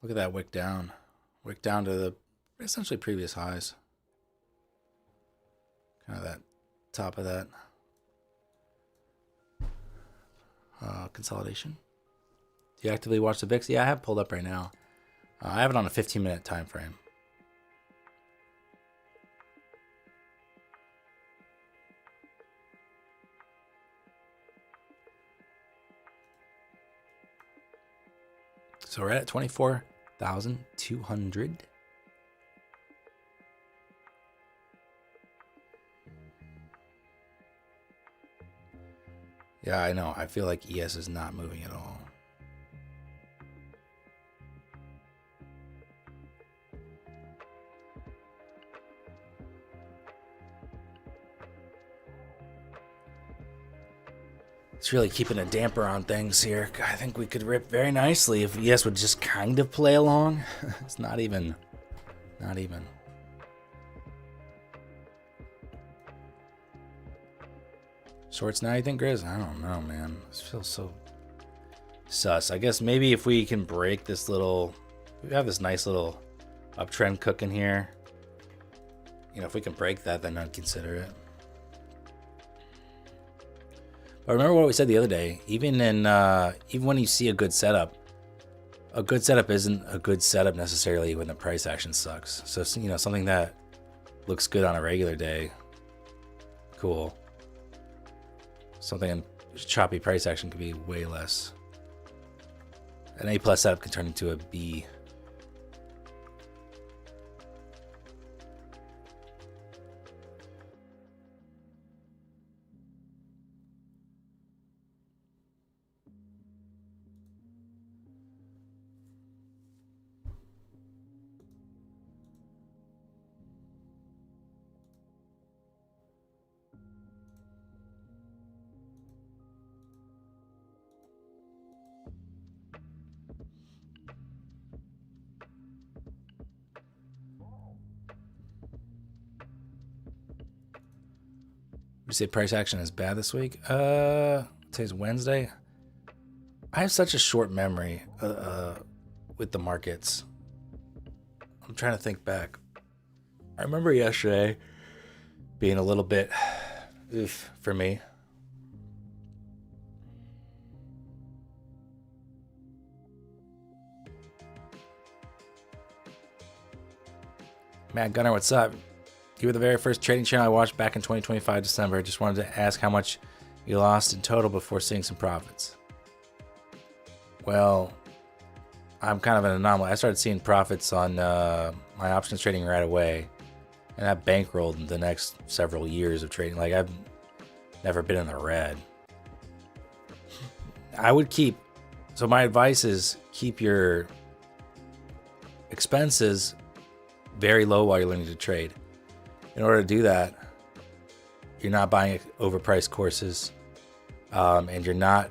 Look at that wick down. Wick down to the essentially previous highs. Kind of that top of that consolidation. Do you actively watch the VIX? Yeah, I have pulled up right now. I have it on a 15-minute time frame. So we're at 24,200. Yeah, I know. I feel like ES is not moving at all. It's really keeping a damper on things here. I think we could rip very nicely if ES would just kind of play along. It's not even. Shorts now, you think, Grizz? I don't know, man. This feels so sus. I guess maybe if we can break this little... We have this nice little uptrend cooking here. You know, if we can break that, then I'd consider it. But remember what we said the other day. Even when you see a good setup, a good setup isn't a good setup necessarily when the price action sucks. So, something that looks good on a regular day, cool. Something in choppy price action could be way less. An A plus setup can turn into a B. You say price action is bad this week? Today's Wednesday. I have such a short memory with the markets. I'm trying to think back. I remember yesterday being a little bit oof for me. Matt Gunner, what's up? You were the very first trading channel I watched back in 2025 December. Just wanted to ask how much you lost in total before seeing some profits. Well, I'm kind of an anomaly. I started seeing profits on my options trading right away, and that bankrolled the next several years of trading. Like, I've never been in the red. I would so my advice is keep your expenses very low while you're learning to trade. In order to do that, you're not buying overpriced courses, and you're not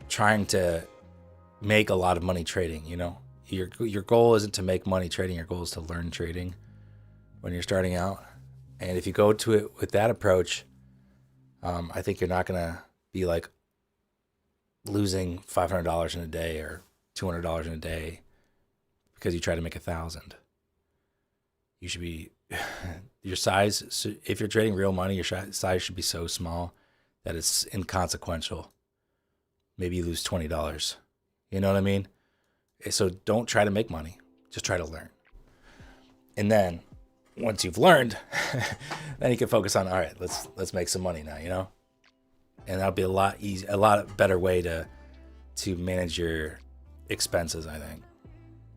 trying to make a lot of money trading. Your goal isn't to make money trading. Your goal is to learn trading when you're starting out. And if you go to it with that approach, I think you're not gonna be like losing $500 in a day or $200 in a day because you try to make 1,000. You should be your size. So if you're trading real money, your size should be so small that it's inconsequential. Maybe you lose $20. You know what I mean? So don't try to make money. Just try to learn. And then once you've learned, then you can focus on, all right, let's make some money now, And that'll be a lot better way to manage your expenses, I think.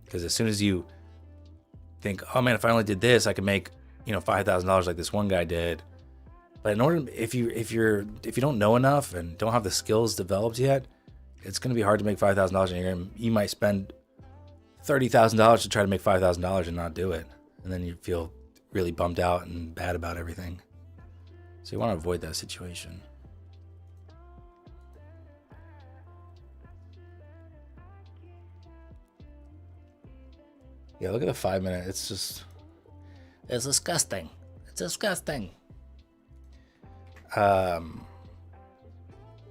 Because as soon as you think, oh man, if I only did this, I could make, $5,000 like this one guy did. But in order, if you don't know enough and don't have the skills developed yet, it's going to be hard to make $5,000, and you might spend $30,000 to try to make $5,000 and not do it, and then you feel really bummed out and bad about everything. So you want to avoid that situation. Yeah, look at the 5 minute. It's disgusting. It's disgusting. I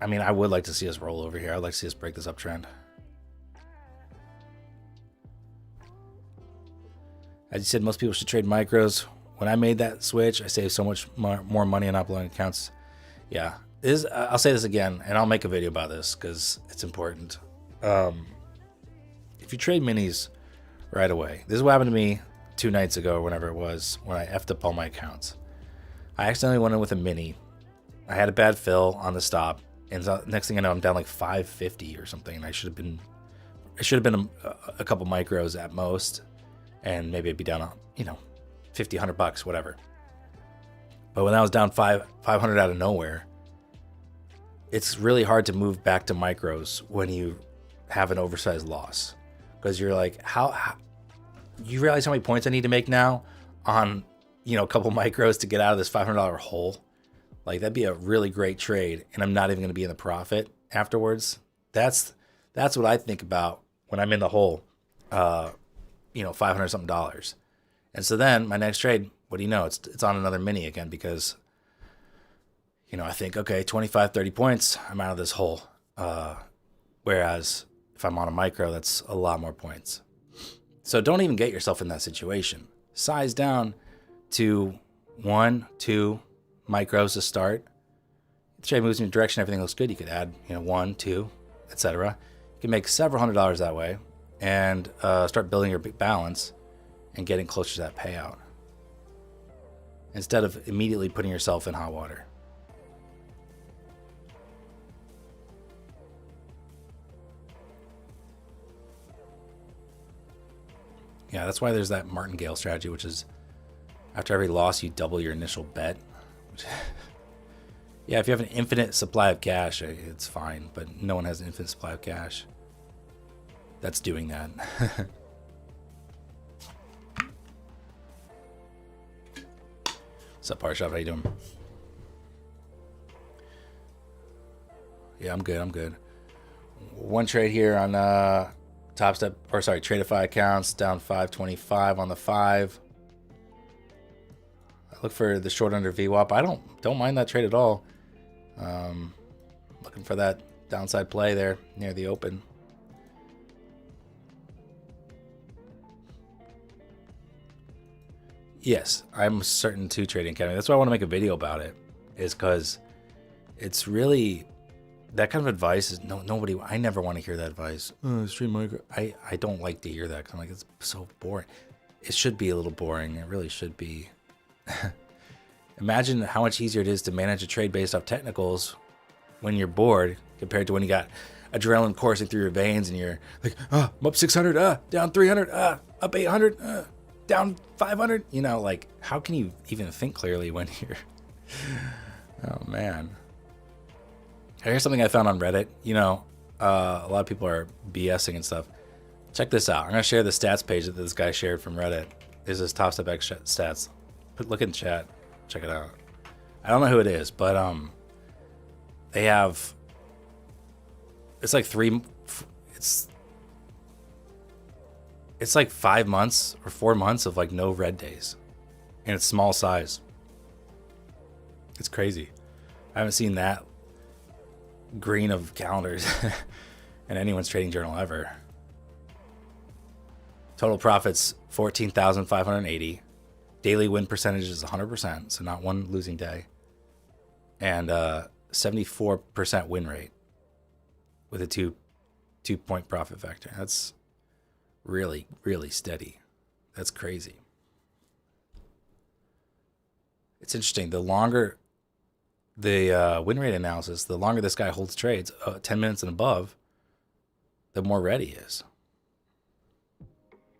mean, I would like to see us roll over here. I'd like to see us break this uptrend. As you said, most people should trade micros. When I made that switch, I saved so much more money on uploading accounts. Yeah, I'll say this again, and I'll make a video about this because it's important. If you trade minis right away, this is what happened to me 2 nights ago or whenever it was when I effed up all my accounts. I accidentally went in with a mini. I had a bad fill on the stop, and so next thing I know, I'm down like 550 or something. And I should have been a couple micros at most, and maybe I'd be down, $50, $100, whatever. But when I was down 500 out of nowhere, it's really hard to move back to micros when you have an oversized loss, because you're like, how you realize how many points I need to make now on, a couple micros to get out of this $500 hole. Like, that'd be a really great trade, and I'm not even going to be in the profit afterwards. That's what I think about when I'm in the hole, $500 something. And so then my next trade, what do you know? It's on another mini again, because, I think, okay, 25, 30 points, I'm out of this hole. Whereas if I'm on a micro, that's a lot more points. So don't even get yourself in that situation. Size down to 1, 2 micros to start. The trade moves in your direction, everything looks good. You could add, 1, 2, etc. You can make several $100s that way. and start building your balance and getting closer to that payout instead of immediately putting yourself in hot water. Yeah, that's why there's that martingale strategy, which is after every loss, you double your initial bet. Yeah, if you have an infinite supply of cash, it's fine, but no one has an infinite supply of cash that's doing that. What's up, Parshov? How you doing? Yeah, I'm good. One trade here on Tradeify accounts, down 525 on the 5. I look for the short under VWAP. I don't mind that trade at all. Looking for that downside play there near the open. Yes, I'm certain to Trading Academy. That's why I want to make a video about it, is because it's really that kind of advice is nobody. I never want to hear that advice. Stream micro. I don't like to hear that because I'm like, it's so boring. It should be a little boring. It really should be. Imagine how much easier it is to manage a trade based off technicals when you're bored compared to when you got adrenaline coursing through your veins and you're like, I'm up 600, down 300, up 800, down 500. You know, like, how can you even think clearly when you're... Oh, man. Here's something I found on Reddit. You know, a lot of people are BSing and stuff. Check this out. I'm going to share the stats page that this guy shared from Reddit. This is Top Step X stats. Look in chat. Check it out. I don't know who it is, but they have... It's like it's like 5 months or 4 months of like no red days, and it's small size. It's crazy. I haven't seen that green of calendars in anyone's trading journal ever. Total profits 14,580. Daily win percentage is 100%, so not one losing day, and 74% win rate with a two point profit factor. That's really, really steady. That's crazy. It's interesting. The longer the win rate analysis, the longer this guy holds trades, 10 minutes and above, the more red he is.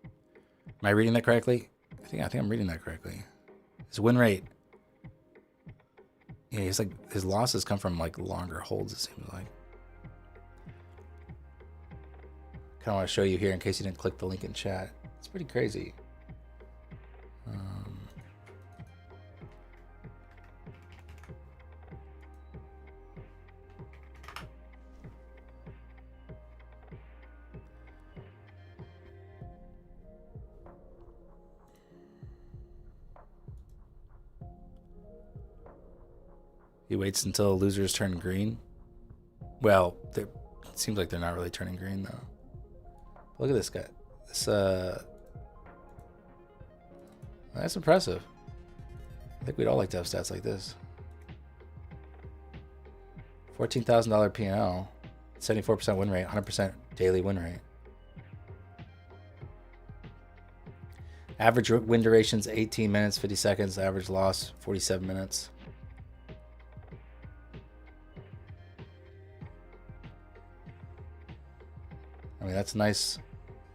Am I reading that correctly? I think I'm reading that correctly. His win rate, yeah, he's like, his losses come from like longer holds, it seems like. Kind of want to show you here in case you didn't click the link in chat. It's pretty crazy. He waits until losers turn green. Well, it seems like they're not really turning green though. Look at this guy. That's impressive. I think we'd all like to have stats like this. $14,000 P&L, 74% win rate, 100% daily win rate. Average win durations 18 minutes, 50 seconds. Average loss 47 minutes. I mean, that's a nice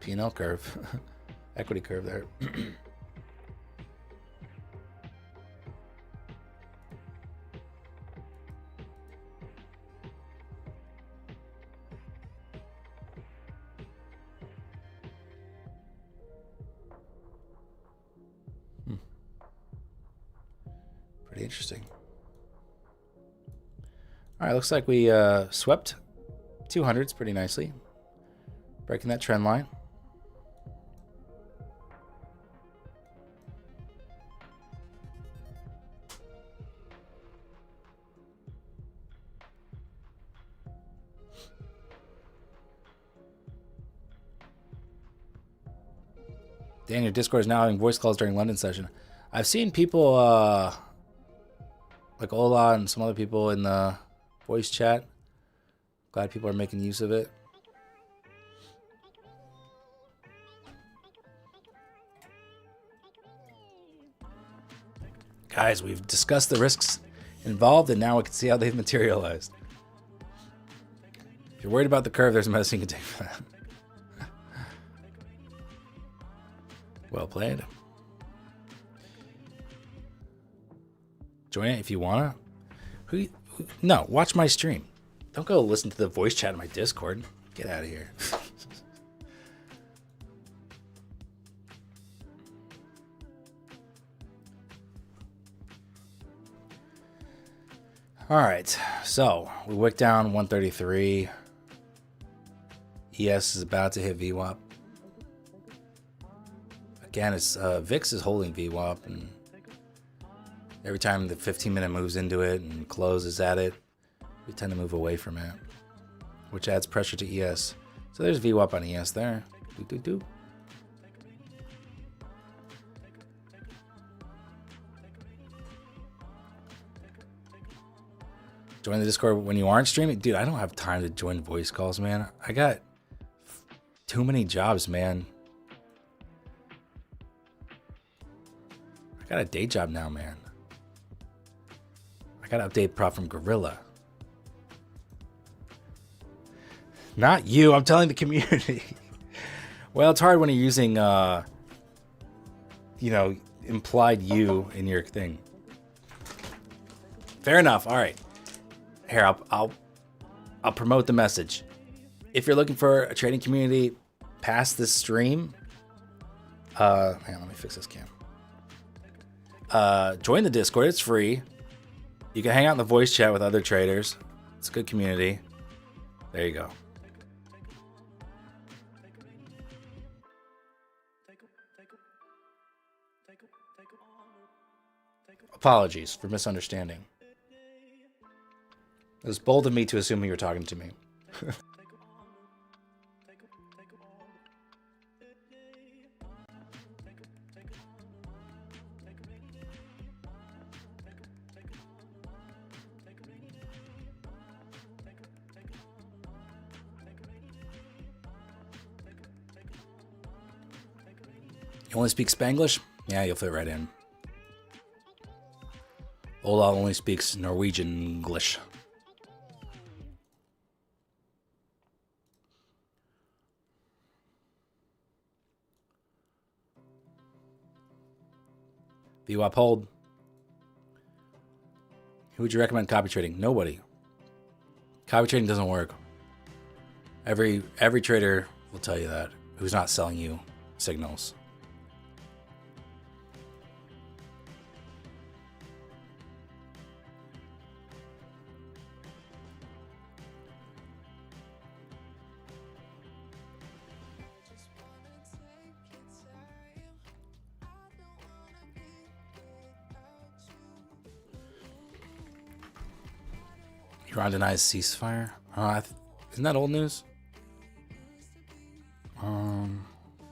P&L curve, equity curve there. Pretty interesting. All right, looks like we swept 200s pretty nicely. Breaking that trend line. Dan, your Discord is now having voice calls during London session. I've seen people like Ola and some other people in the voice chat. Glad people are making use of it. Guys, we've discussed the risks involved, and now we can see how they've materialized. If you're worried about the curve, there's a medicine you can take for that. Well played. Join it if you wanna. No, watch my stream. Don't go listen to the voice chat in my Discord. Get out of here. All right, so we wicked down 133. ES is about to hit VWAP. Again, it's VIX is holding VWAP, and every time the 15-minute moves into it and closes at it, we tend to move away from it, which adds pressure to ES. So there's VWAP on ES there. Do. Join the Discord when you aren't streaming. Dude, I don't have time to join voice calls, man. I got too many jobs, man. I got a day job now, man. I got to update prop from Gorilla. Not you. I'm telling the community. Well, it's hard when you're using, implied you in your thing. Fair enough. All right. Here, I'll promote the message. If you're looking for a trading community past this stream, hang on, let me fix this cam. Join the Discord. It's free. You can hang out in the voice chat with other traders. It's a good community. There you go. Apologies for misunderstanding. It was bold of me to assume you were talking to me. You only speak Spanglish? Yeah, you'll fit right in. Ola only speaks Norwegian English. VWAP hold. Who would you recommend copy trading? Nobody. Copy trading doesn't work. Every trader will tell you that who's not selling you signals. Iran denies ceasefire. Isn't that old news?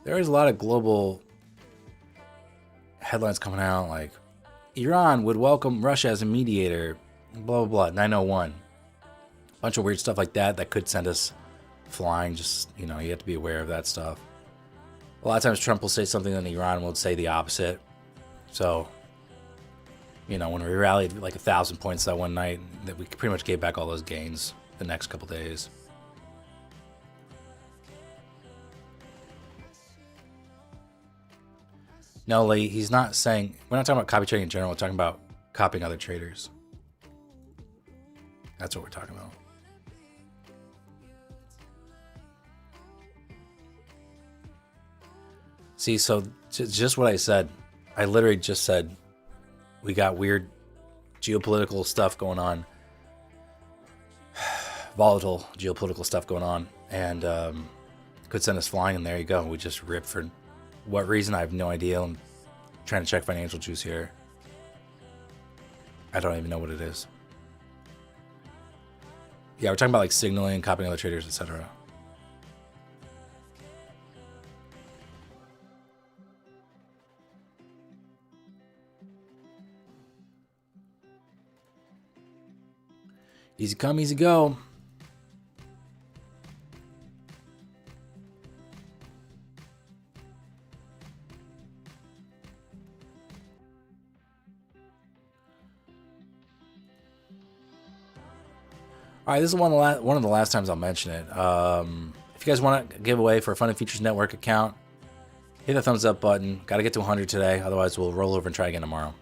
There is a lot of global headlines coming out like Iran would welcome Russia as a mediator, blah, blah, blah, 901. A bunch of weird stuff like that could send us flying. Just, you have to be aware of that stuff. A lot of times Trump will say something and Iran will say the opposite. So, when we rallied like 1,000 points that one night, that we pretty much gave back all those gains the next couple days. No, Lee, he's not saying... We're not talking about copy trading in general. We're talking about copying other traders. That's what we're talking about. See, so just what I said. I literally just said we got weird geopolitical stuff going on. Volatile geopolitical stuff going on. And could send us flying, and there you go. We just ripped for what reason? I have no idea. I'm trying to check financial juice here. I don't even know what it is. Yeah, we're talking about like signaling, copying other traders, etc. Easy come, easy go. All right, this is one of the last times I'll mention it. If you guys want a giveaway for a Fun and Features Network account, hit the thumbs up button. Got to get to 100 today, otherwise we'll roll over and try again tomorrow.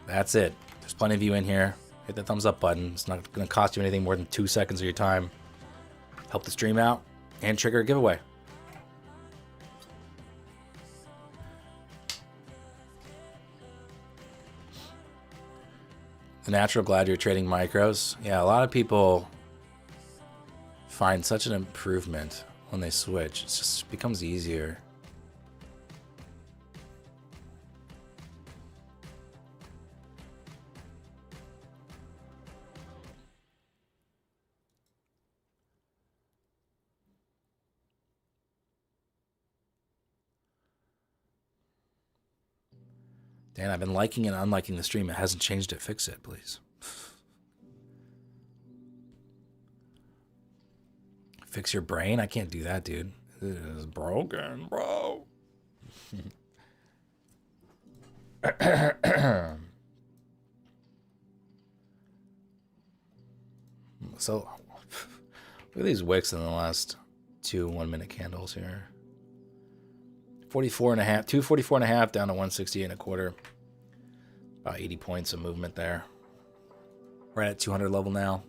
That's it. There's plenty of you in here. Hit the thumbs up button. It's not going to cost you anything more than 2 seconds of your time. Help the stream out and trigger a giveaway. The natural, glad you're trading micros. Yeah, a lot of people find such an improvement when they switch. It just becomes easier. Dan, I've been liking and unliking the stream. It hasn't changed it. Fix it, please. Fix your brain? I can't do that, dude. It is broken, bro. So, look at these wicks in the last 2 1-minute candles here. 44 and a half, 244 and a half down to 168 and a quarter. About 80 points of movement there. We're at 200 level now.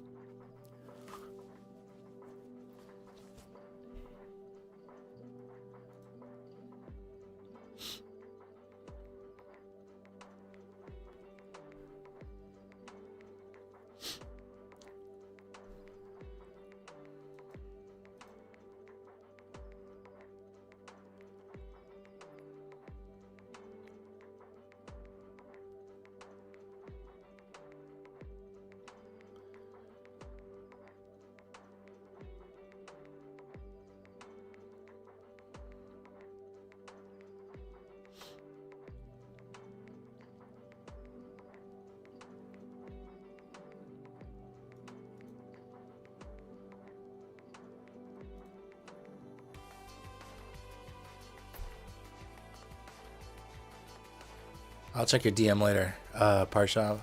I'll check your DM later, Parshav.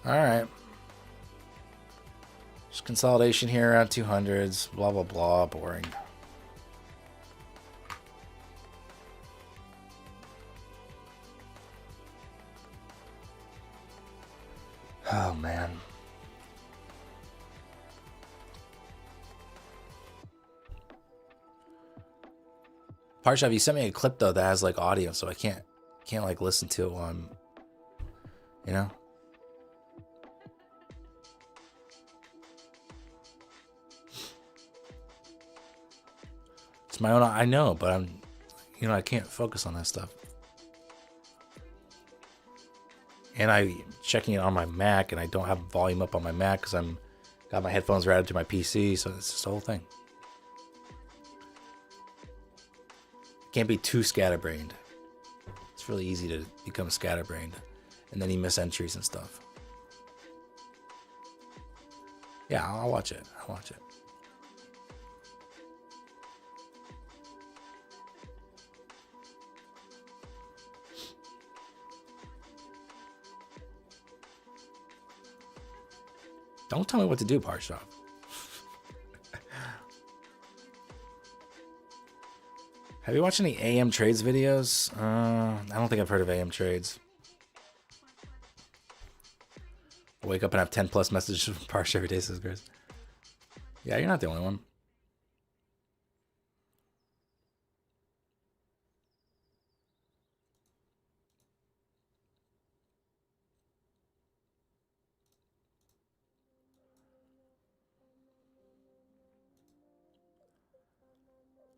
All right. Just consolidation here around 200s. Blah, blah, blah. Boring. Oh, man. Parshav, you sent me a clip, though, that has, like, audio, so I can't like, listen to it while I'm, you know? It's my own, I know, but I'm, you know, I can't focus on that stuff. And I'm checking it on my Mac, and I don't have volume up on my Mac because I'm got my headphones routed to my PC, so it's just the whole thing. Can't be too scatterbrained. It's really easy to become scatterbrained, and then you miss entries and stuff. Yeah, I'll watch it. I'll watch it. Don't tell me what to do, Parshav. Have you watched any AM Trades videos? I don't think I've heard of AM Trades. I wake up and have 10 plus messages from Parshav every day, says Chris. Yeah, you're not the only one.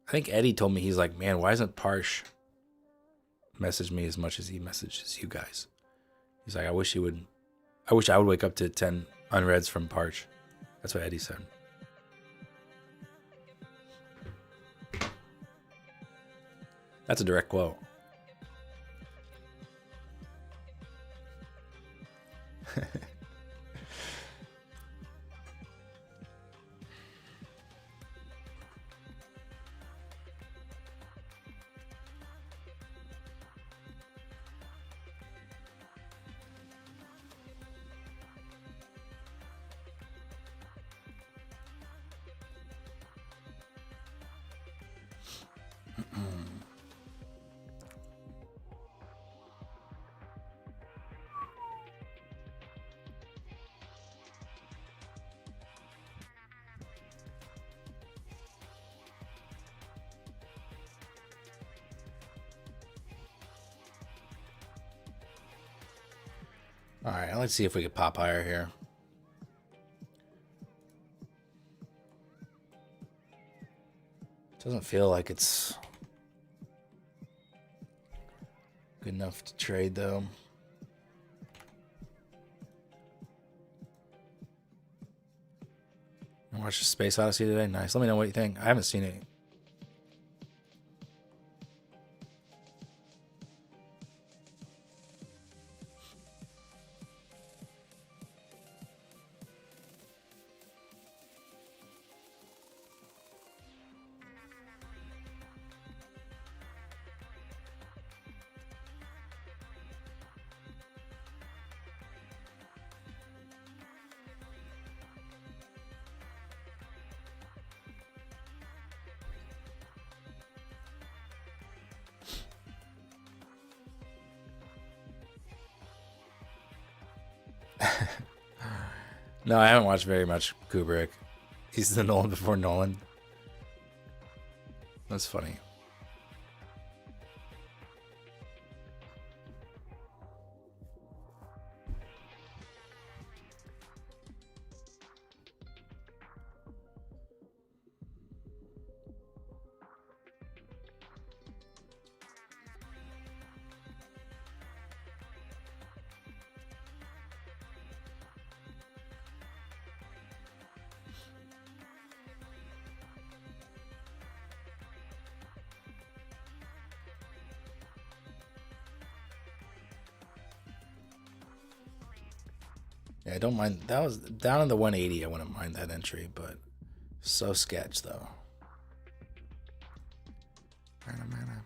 I think Eddie told me, he's like, man, why doesn't Parsh message me as much as he messages you guys? He's like, I wish I would wake up to 10 unreads from Parsh. That's what Eddie said. That's a direct quote. All right, let's see if we can pop higher here. Doesn't feel like it's good enough to trade, though. Watch the Space Odyssey today. Nice. Let me know what you think. I haven't seen it. No, I haven't watched very much Kubrick. He's the Nolan before Nolan. That's funny. Yeah, I don't mind. That was down in the 180. I wouldn't mind that entry, but so sketch though. Mana.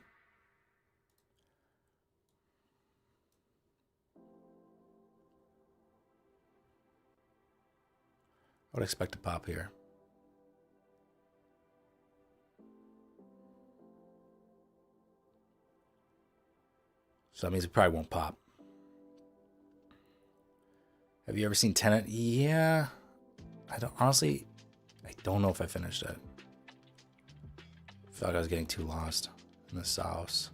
I would expect a pop here. So that means it probably won't pop. Have you ever seen Tenet? Yeah. I don't know if I finished it. I felt like I was getting too lost in the sauce.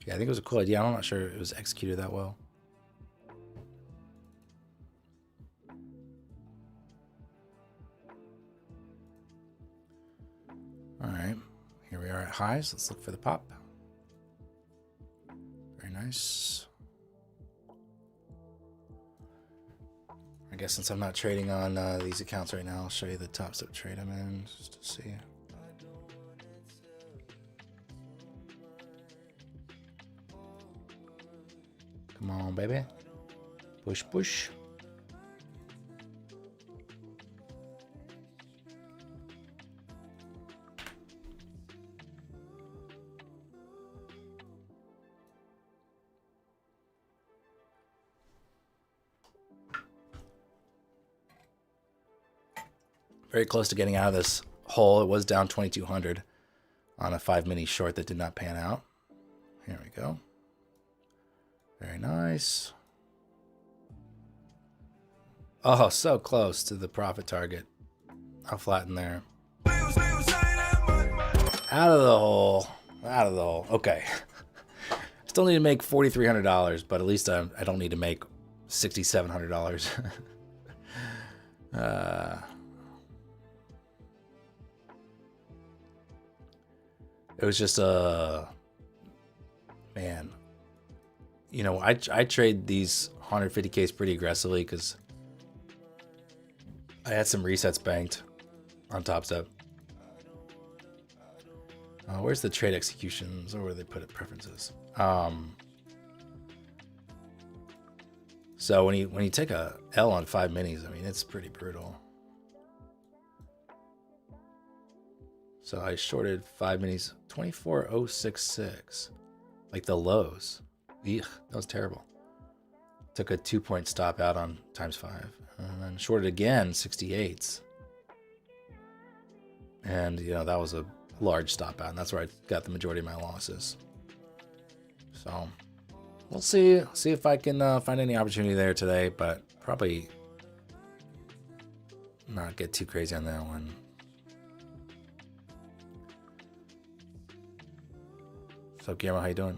Yeah, I think it was a cool idea. I'm not sure it was executed that well. All right, here we are at highs. Let's look for the pop. Very nice. I guess since I'm not trading on these accounts right now, I'll show you the top step trade I'm in just to see. Come on, baby. Push, push. Very close to getting out of this hole. It was down 2,200 on a 5 mini short that did not pan out. Here we go. Very nice. Oh, so close to the profit target. I'll flatten there. Out of the hole. Out of the hole. Okay. Still need to make $4,300, but at least I don't need to make $6,700. It was just man. You know, I trade these 150Ks pretty aggressively because I had some resets banked on Top Step. Where's the trade executions, or where they put it preferences? So when you take a L on 5 minis, I mean, it's pretty brutal. So I shorted 5 minis, 24,066. Like the lows. Eek, that was terrible. Took a 2-point stop out on ×5. And then shorted again, 68s. And, you know, that was a large stop out. And that's where I got the majority of my losses. So, we'll see if I can find any opportunity there today. But probably not get too crazy on that one. What's up, Guillermo? How you doing?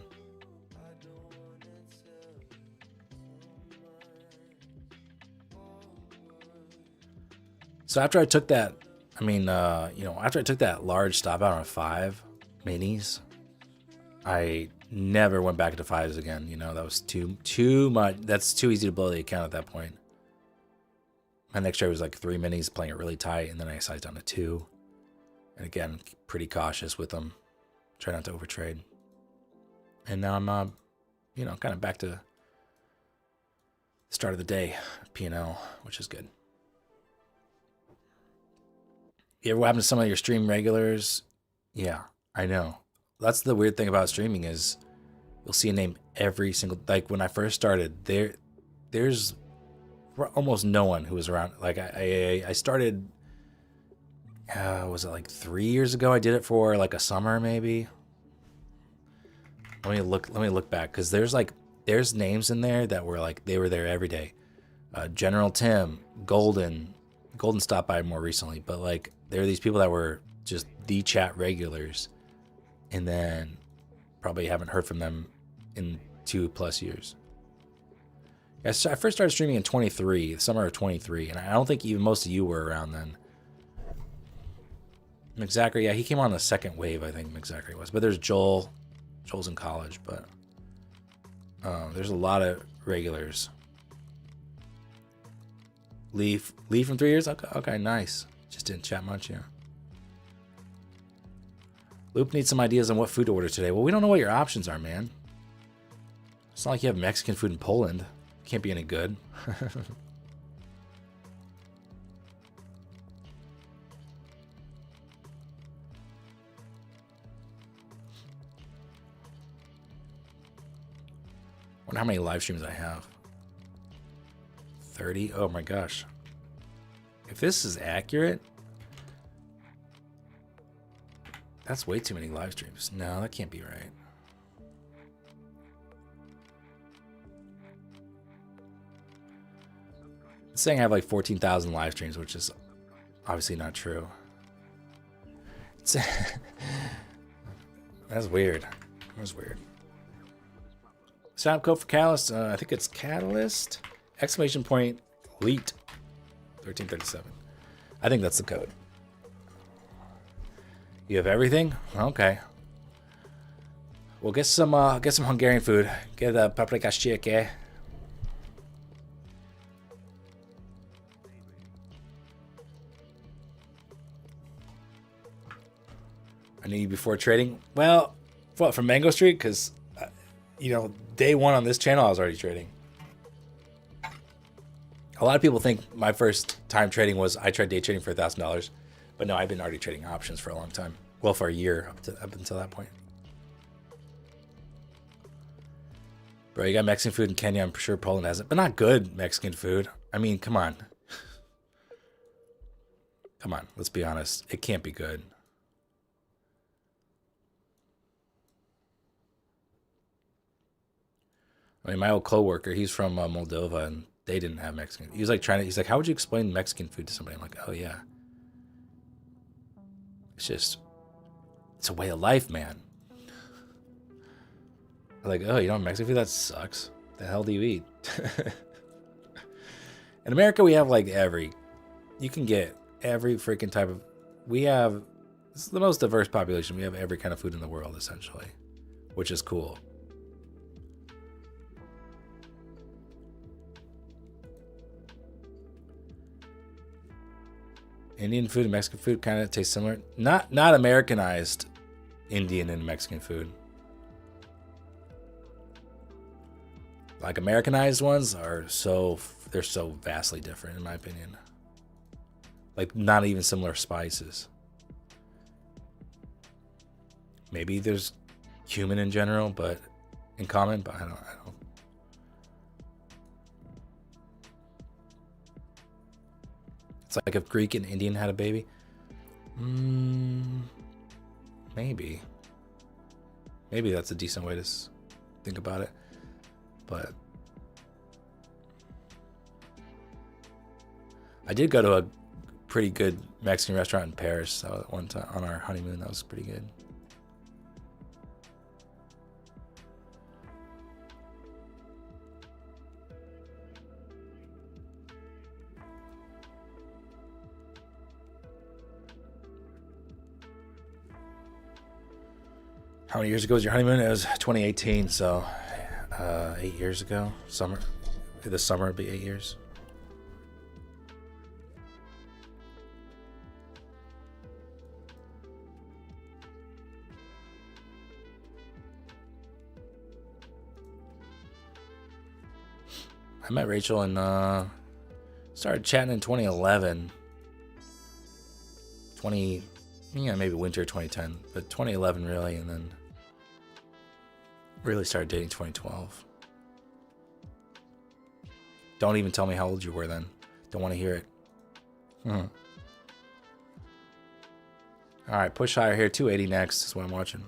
So after I took that, after I took that large stop out on 5 minis, I never went back to 5s again. You know, that was too much. That's too easy to blow the account at that point. My next trade was like 3 minis, playing it really tight, and then I sized down to 2. And again, pretty cautious with them. Try not to overtrade. And now I'm, kind of back to the start of the day, P&L, which is good. You ever what happened to some of your stream regulars? Yeah, I know. That's the weird thing about streaming is you'll see a name every single... Like, when I first started, there's almost no one who was around. Like, I started... was it like 3 years ago? I did it for like a summer, maybe. Let me look back, because there's names in there that were like they were there every day. General Tim, Golden stopped by more recently, but like there are these people that were just the chat regulars, and then probably haven't heard from them in 2+ years. I first started streaming in 23, the summer of 23, and I don't think even most of you were around then. McZachary, yeah, he came on the second wave, I think McZachary was. But there's Joel. Joel's in college, but there's a lot of regulars. Lee from 3 years? Okay, nice. Just didn't chat much, yeah. Loop needs some ideas on what food to order today. Well, we don't know what your options are, man. It's not like you have Mexican food in Poland. Can't be any good. Wonder how many live streams I have. 30? Oh my gosh. If this is accurate, that's way too many live streams. No, that can't be right. It's saying I have like 14,000 live streams, which is obviously not true. That's weird. That's weird. Sign up code for Catalyst. I think it's Catalyst. ! Leet 1337. I think that's the code. You have everything? Okay. Well, get some Hungarian food. Get a paprika chicken. I need you before trading. Well, what, from Mango Street? Because, day one on this channel, I was already trading. A lot of people think my first time trading was I tried day trading for $1,000. But no, I've been already trading options for a long time. Well, for a year up until that point. Bro, you got Mexican food in Kenya. I'm sure Poland has it. But not good Mexican food. I mean, come on. Come on, let's be honest. It can't be good. I mean, my old co-worker, he's from Moldova, and they didn't have Mexican. He's like, how would you explain Mexican food to somebody? I'm like, oh yeah. It's a way of life, man. Like, oh, you don't have Mexican food? That sucks. The hell do you eat? In America, we have like you can get every freaking type of, this is the most diverse population. We have every kind of food in the world, essentially, which is cool. Indian food and Mexican food kind of taste similar. Not Americanized Indian and Mexican food. Like Americanized ones they're so vastly different in my opinion. Like not even similar spices. maybe there's human in general, but in common, but I don't. It's like if Greek and Indian had a baby. Maybe. Maybe that's a decent way to think about it. But I did go to a pretty good Mexican restaurant in Paris one time on our honeymoon. That was pretty good. How many years ago was your honeymoon? It was 2018, so 8 years ago. Summer. This summer would be 8 years. I met Rachel and started chatting in 2011. Maybe winter 2010, but 2011 really, and then really started dating 2012. Don't even tell me how old you were then. Don't want to hear it. All right, push higher here. 280 next is what I'm watching.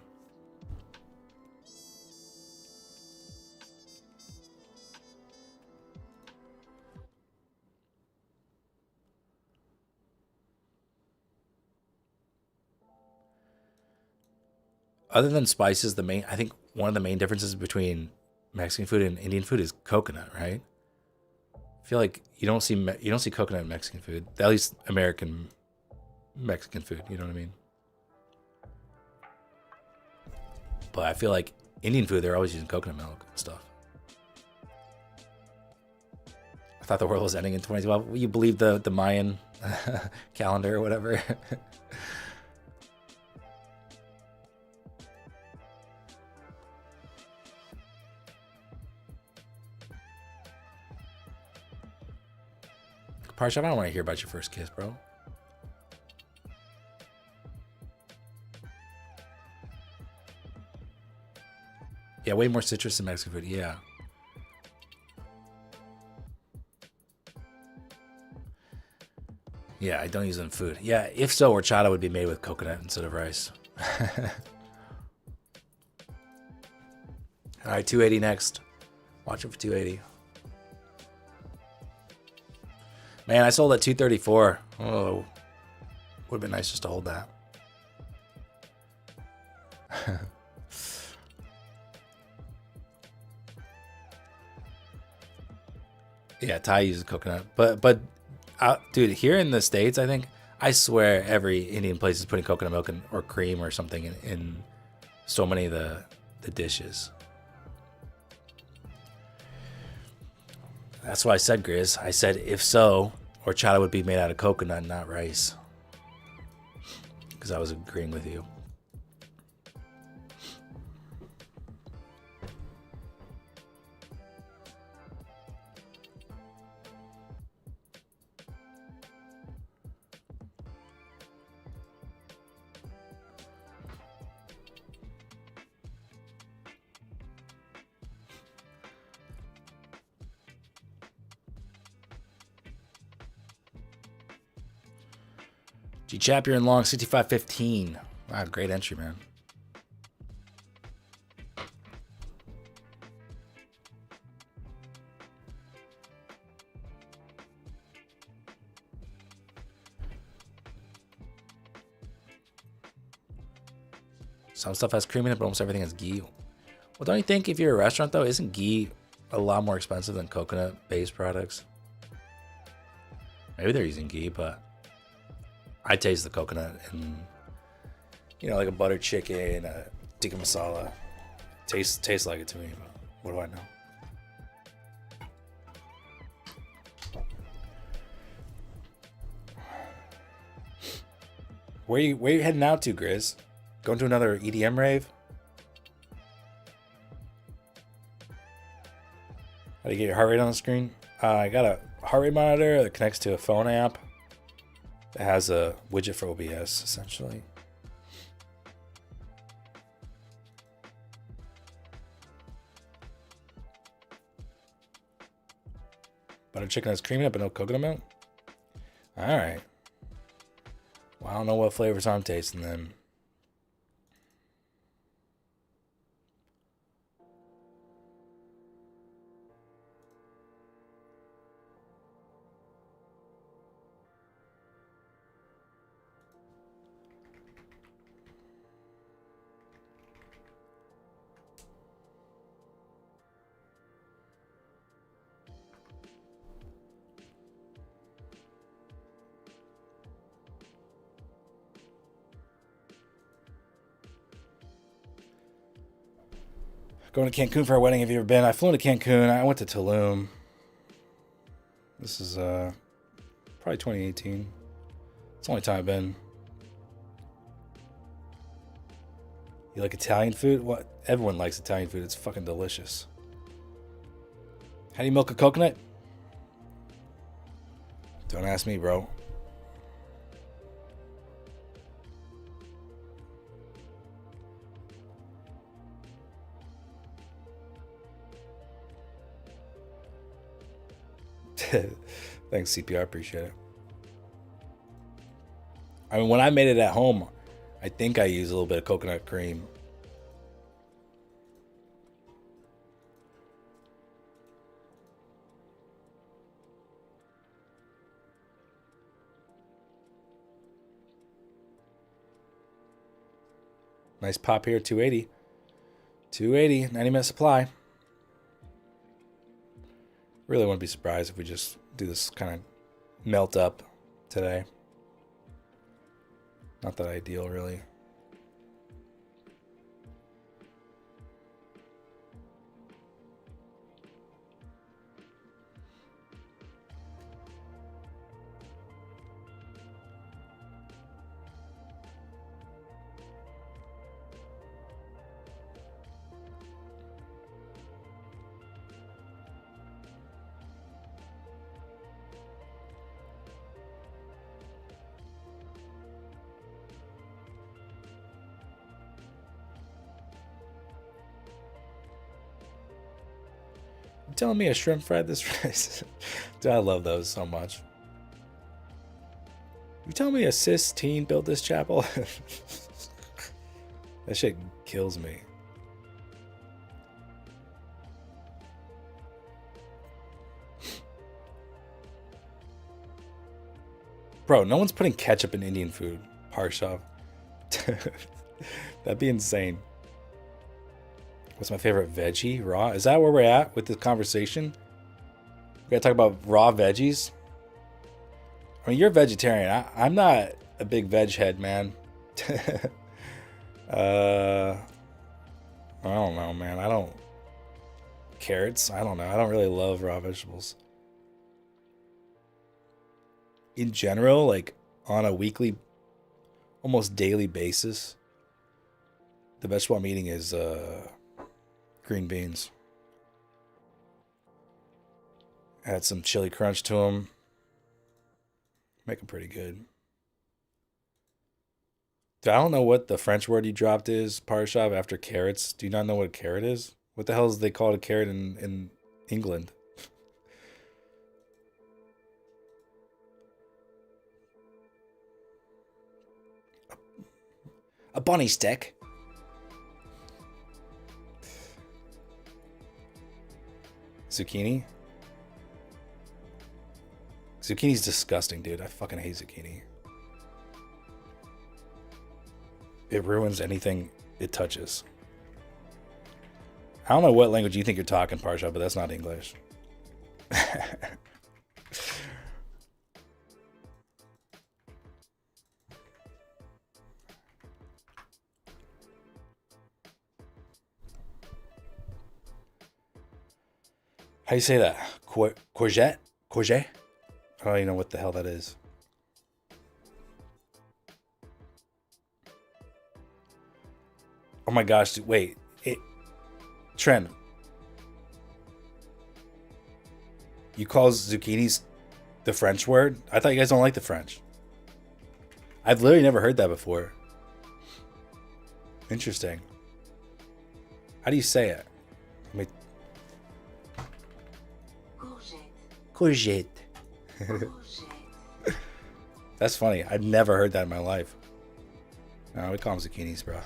Other than spices, I think one of the main differences between Mexican food and Indian food is coconut, right? I feel like you don't see coconut in Mexican food, at least American Mexican food. You know what I mean? But I feel like Indian food, they're always using coconut milk and stuff. I thought the world was ending in 2012. You believe the Mayan calendar or whatever? Parshov, I don't want to hear about your first kiss, bro. Yeah, way more citrus in Mexican food. Yeah. Yeah, I don't use it in food. Yeah, if so, horchata would be made with coconut instead of rice. All right, 280 next. Watch it for 280. Man, I sold at 234. Oh, would have been nice just to hold that. Yeah, Thai uses coconut, but dude, here in the States, I swear every Indian place is putting coconut milk or cream or something in so many of the dishes. That's why I said, Grizz. I said, if so, horchata would be made out of coconut, not rice. Because I was agreeing with you. G-Chap, you're in long, 65.15. Wow, great entry, man. Some stuff has cream in it, but almost everything has ghee. Well, don't you think if you're a restaurant, though, isn't ghee a lot more expensive than coconut-based products? Maybe they're using ghee, but I taste the coconut in, like a butter chicken, a tikka masala. Tastes like it to me, but what do I know? Where you heading out to, Grizz? Going to another EDM rave? How do you get your heart rate on the screen? I got a heart rate monitor that connects to a phone app. It has a widget for OBS, essentially. Butter chicken has cream in it, but no coconut milk? Alright. Well, I don't know what flavors I'm tasting then. Going to Cancun for our wedding. Have you ever been? I flew into Cancun. I went to Tulum. This is probably 2018. It's the only time I've been. You like Italian food? What? Everyone likes Italian food. It's fucking delicious. How do you milk a coconut? Don't ask me, bro. Thanks, CPR. Appreciate it. I mean, when I made it at home, I think I used a little bit of coconut cream. Nice pop here, 280. 280, 90-minute supply. Really wouldn't be surprised if we just do this kind of melt up today. Not that ideal, really. You telling me a shrimp fried this rice? Dude, I love those so much. You telling me a cis teen built this chapel? That shit kills me. Bro, no one's putting ketchup in Indian food. Parshav. That'd be insane. What's my favorite veggie? Raw? Is that where we're at with this conversation? We gotta talk about raw veggies? I mean, you're a vegetarian. I'm not a big veg head, man. I don't know, man. I don't... Carrots? I don't know. I don't really love raw vegetables. In general, like on a weekly, almost daily basis, the vegetable I'm eating is green beans. Add some chili crunch to them. Make them pretty good. Dude, I don't know what the French word you dropped is, Parshav, after carrots. Do you not know what a carrot is? What the hell is they call a carrot in England? A bunny stick. Zucchini? Zucchini's disgusting, dude. I fucking hate zucchini. It ruins anything it touches. I don't know what language you think you're talking, Parsha, but that's not English. How do you say that? Courgette? Courgette? I don't even know what the hell that is. Oh my gosh, dude, wait. Trent. You call zucchinis the French word? I thought you guys don't like the French. I've literally never heard that before. Interesting. How do you say it? Courgette. Courgette. That's funny. I've never heard that in my life. No, we call them zucchinis, bro.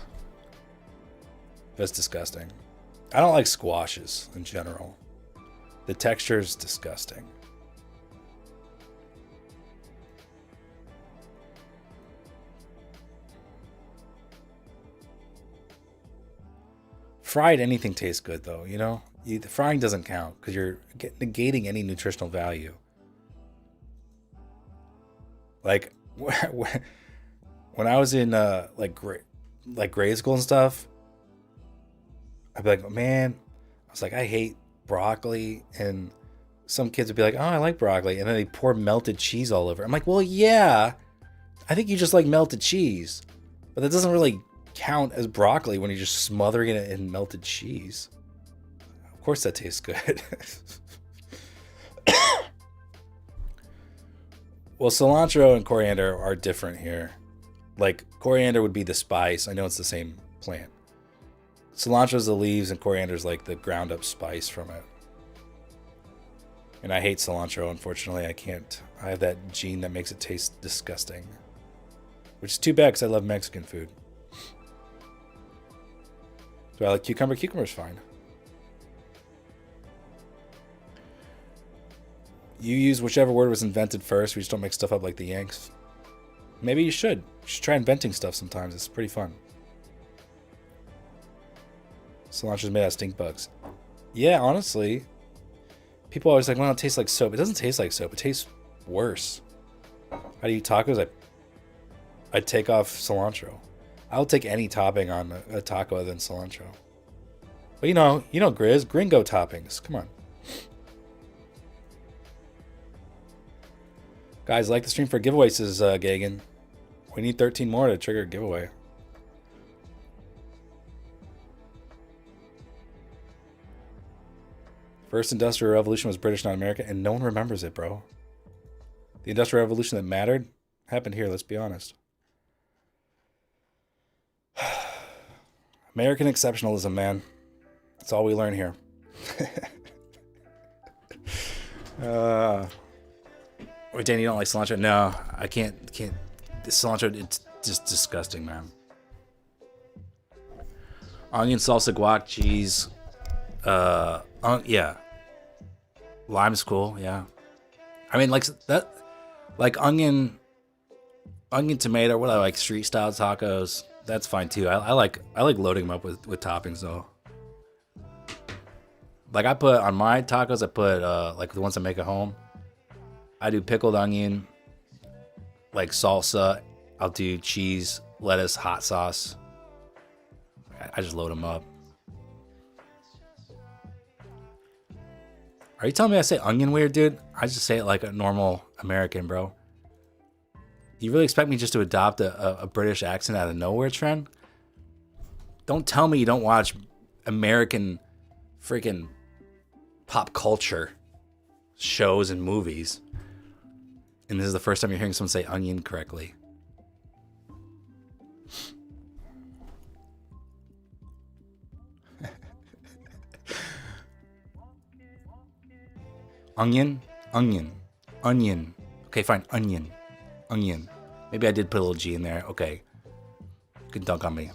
That's disgusting. I don't like squashes in general. The texture is disgusting. Fried anything tastes good, though, you know? The frying doesn't count because you're negating any nutritional value. Like, when I was in, grade school and stuff, I'd be like, man, I was like, I hate broccoli. And some kids would be like, oh, I like broccoli. And then they pour melted cheese all over. I'm like, well, yeah, I think you just like melted cheese. But that doesn't really count as broccoli when you're just smothering it in melted cheese. Of course that tastes good. Well, cilantro and coriander are different here. Like, coriander would be the spice. I know it's the same plant. Cilantro's the leaves and coriander's like the ground up spice from it. And I hate cilantro, unfortunately. I can't. I have that gene that makes it taste disgusting. Which is too bad because I love Mexican food. Do I like cucumber? Cucumber's fine. You use whichever word was invented first. We just don't make stuff up like the Yanks. Maybe you should. You should try inventing stuff sometimes. It's pretty fun. Cilantro's made out of stink bugs. Yeah, honestly. People always like, well, it tastes like soap. It doesn't taste like soap. It tastes worse. How do you eat tacos? I take off cilantro. I'll take any topping on a taco other than cilantro. But you know, Grizz, gringo toppings. Come on. Guys, like the stream for giveaways, says Gagan. We need 13 more to trigger a giveaway. First Industrial Revolution was British, not American, and no one remembers it, bro. The Industrial Revolution that mattered happened here, let's be honest. American exceptionalism, man. That's all we learn here. Wait, Dan, you don't like cilantro? No, I can't. Cilantro, it's just disgusting, man. Onion, salsa, guac, cheese. Yeah. Lime's cool, yeah. I mean, like that, like onion, tomato. What I like, street style tacos. That's fine too. I like loading them up with toppings though. Like I put on my tacos, I put like the ones I make at home. I do pickled onion, like salsa. I'll do cheese, lettuce, hot sauce. I just load them up. Are you telling me I say onion weird, dude? I just say it like a normal American, bro. You really expect me just to adopt a British accent out of nowhere, Trent? Don't tell me you don't watch American freaking pop culture shows and movies. And this is the first time you're hearing someone say onion correctly. Onion. Okay, fine. Onion. Maybe I did put a little G in there. Okay. You can dunk on me.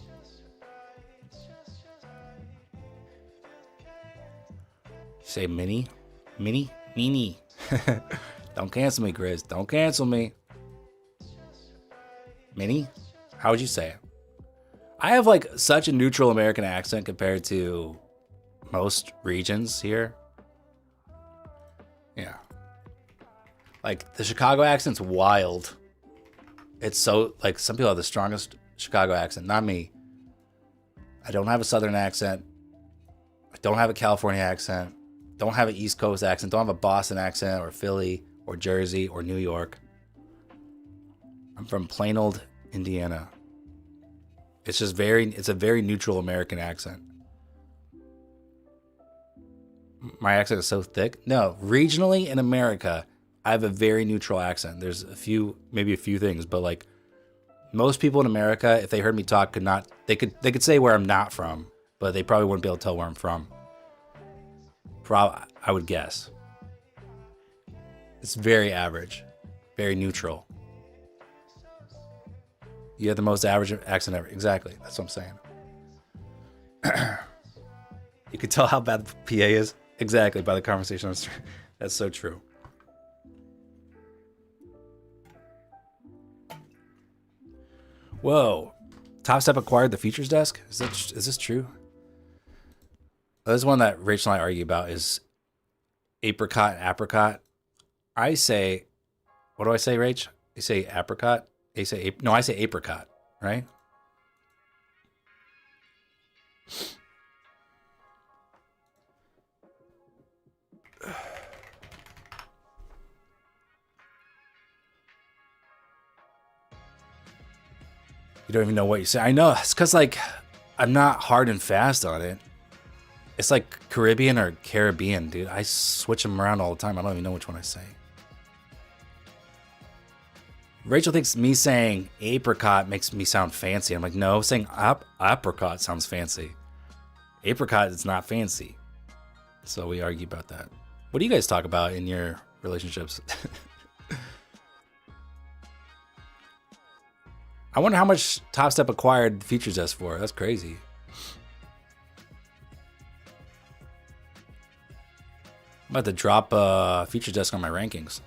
Say mini. Don't cancel me, Grizz. Don't cancel me. Mini? How would you say it? I have like such a neutral American accent compared to most regions here. Yeah. Like the Chicago accent's wild. It's so like some people have the strongest Chicago accent, not me. I don't have a Southern accent. I don't have a California accent. Don't have an East Coast accent. Don't have a Boston accent or Philly or Jersey or New York. I'm from plain old Indiana. It's a very neutral American accent. My accent is so thick. No, regionally in America, I have a very neutral accent. There's maybe a few things, but like most people in America, if they heard me talk, they could say where I'm not from, but they probably wouldn't be able to tell where I'm from. I would guess. It's very average, very neutral. You have the most average accent ever. Exactly. That's what I'm saying. You can tell how bad the PA is. Exactly, by the conversation. That's so true. Whoa. Top Step acquired the features desk? Is this true? There's one that Rachel and I argue about is apricot and apricot. I say, what do I say, Rach? You say apricot? I say apricot, right? You don't even know what you say. I know. It's because, like, I'm not hard and fast on it. It's like Caribbean or Caribbean, dude. I switch them around all the time. I don't even know which one I say. Rachel thinks me saying apricot makes me sound fancy. I'm like, no, saying apricot sounds fancy. Apricot is not fancy. So we argue about that. What do you guys talk about in your relationships? I wonder how much Top Step acquired features desk for. That's crazy. I'm about to drop feature desk on my rankings.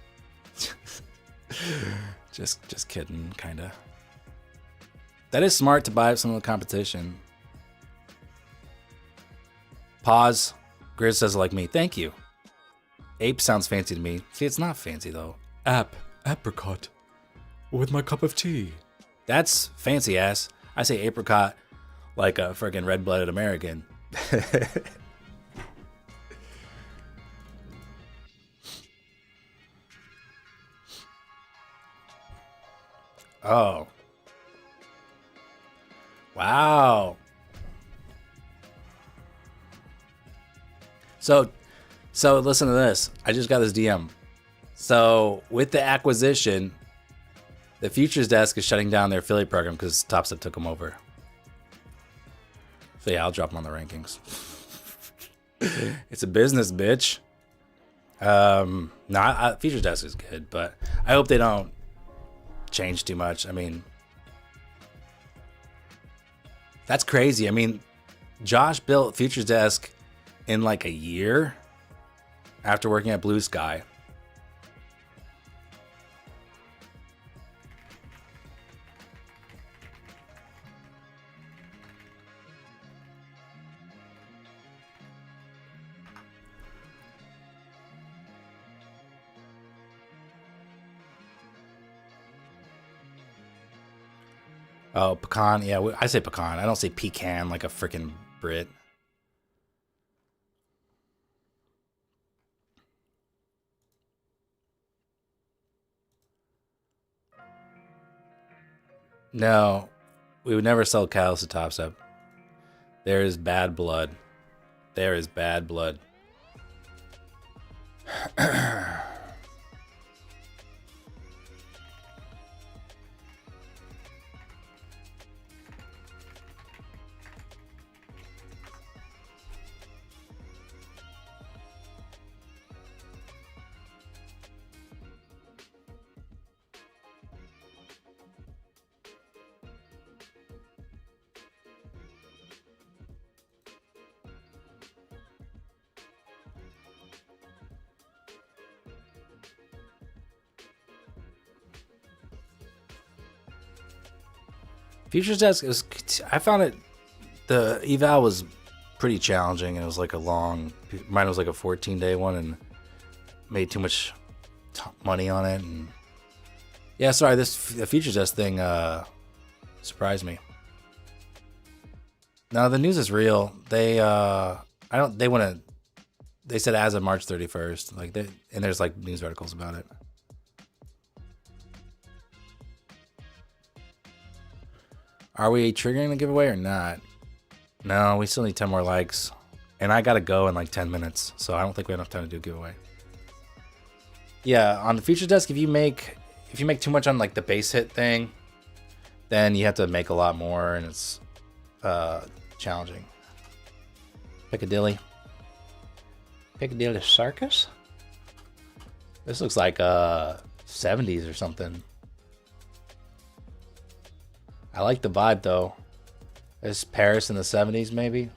just kidding, kinda. That is smart to buy up some of the competition. Pause. Grizz says it like me. Thank you. Ape sounds fancy to me. See, it's not fancy though. Apricot. With my cup of tea. That's fancy ass. I say apricot like a friggin' red-blooded American. Oh. Wow. So listen to this. I just got this DM. So with the acquisition, the Futures Desk is shutting down their affiliate program because Top Step took them over. So yeah, I'll drop them on the rankings. It's a business, bitch. Futures Desk is good, but I hope they don't change too much. I mean, that's crazy. I mean, Josh built Futures Desk in like a year after working at Blue Sky. Oh, pecan. Yeah, I say pecan. I don't say pecan like a freaking Brit. No, we would never sell cows to Top Step. There is bad blood. There is bad blood. Futures Desk I found it, the eval was pretty challenging. It was like mine was like a 14-day one and made too much money on it. And yeah, sorry, the Futures Desk thing surprised me. No, the news is real. They said as of March 31st, and there's like news articles about it. Are we triggering the giveaway or not? No, we still need 10 more likes. And I gotta go in like 10 minutes, so I don't think we have enough time to do a giveaway. Yeah, on the Future Desk, if you make too much on like the base hit thing, then you have to make a lot more, and it's challenging. Piccadilly Circus? This looks like 70s or something. I like the vibe though. It's Paris in the 70s maybe.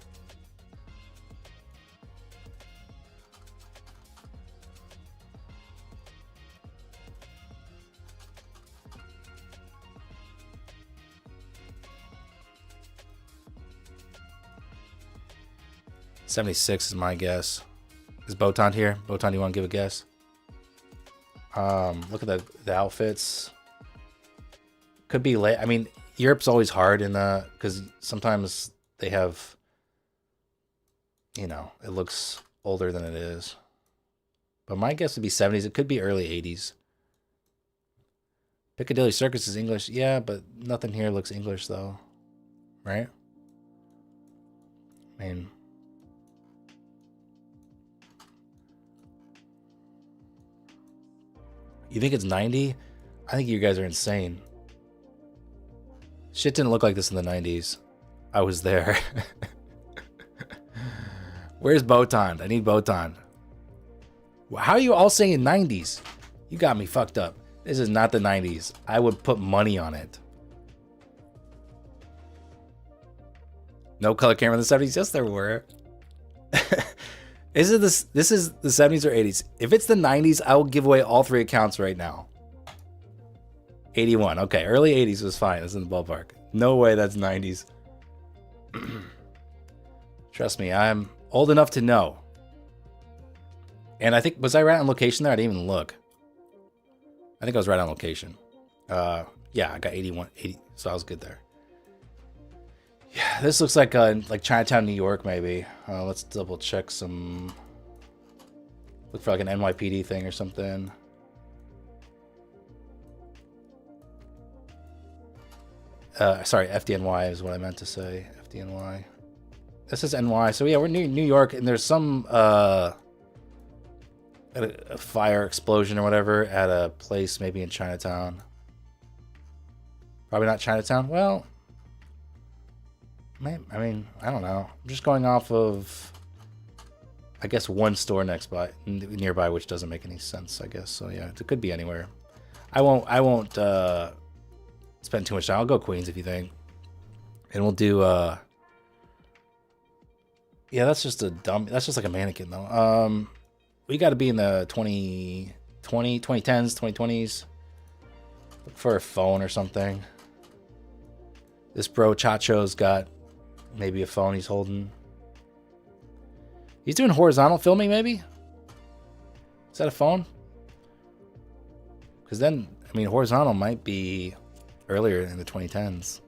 '76 is my guess. Is Botan here? Botan, you want to give a guess? Look at the outfits. Could be late. I mean, Europe's always hard in the because sometimes they have, you know, it looks older than it is. But my guess would be 70s. It could be early 80s. Piccadilly Circus is English, yeah, but nothing here looks English though, right? I mean. You think it's 90? I think you guys are insane. Shit didn't look like this in the 90s. I was there. Where's Botan? I need Botan. How are you all saying 90s? You got me fucked up. This is not the 90s. I would put money on it. No color camera in the 70s? Yes, there were. This is the 70s or 80s. If it's the 90s, I will give away all 3 accounts right now. 81. Okay, early 80s was fine. It's in the ballpark. No way that's 90s. Trust me, I'm old enough to know. And I think, was I right on location there? I didn't even look. I think I was right on location. Yeah, I got 81, 80, so I was good there. Yeah, this looks like Chinatown, New York, maybe. Let's double check some. Look for like an NYPD thing or something. Sorry, FDNY is what I meant to say. FDNY. This is NY. So yeah, we're near New York, and there's some a fire explosion or whatever at a place maybe in Chinatown. Probably not Chinatown. Well. I mean, I don't know. I'm just going off of, I guess, one store nearby, which doesn't make any sense, I guess. So yeah, it could be anywhere. I won't spend too much time. I'll go Queens if you think, and we'll do. Yeah, that's just a dumb. That's just like a mannequin though. We got to be in the 2010s, 2020s. Look for a phone or something. This bro Chacho's got. Maybe a phone he's holding. He's doing horizontal filming, maybe? Is that a phone? Because then, I mean, horizontal might be earlier in the 2010s.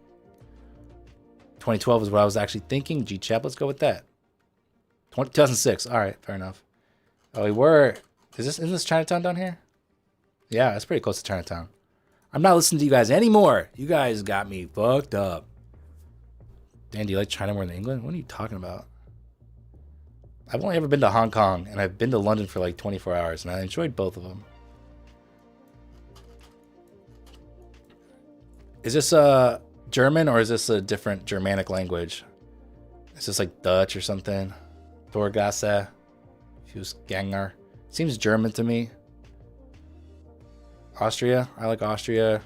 2012 is what I was actually thinking. G-Chap, let's go with that. 2006. All right, fair enough. Oh, we were... Isn't this Chinatown down here? Yeah, it's pretty close to Chinatown. I'm not listening to you guys anymore. You guys got me fucked up. Dan, do you like China more than England? What are you talking about? I've only ever been to Hong Kong, and I've been to London for like 24 hours, and I enjoyed both of them. Is this German, or is this a different Germanic language? Is this like Dutch or something? Torgasse, Fußgänger. Seems German to me. Austria. I like Austria.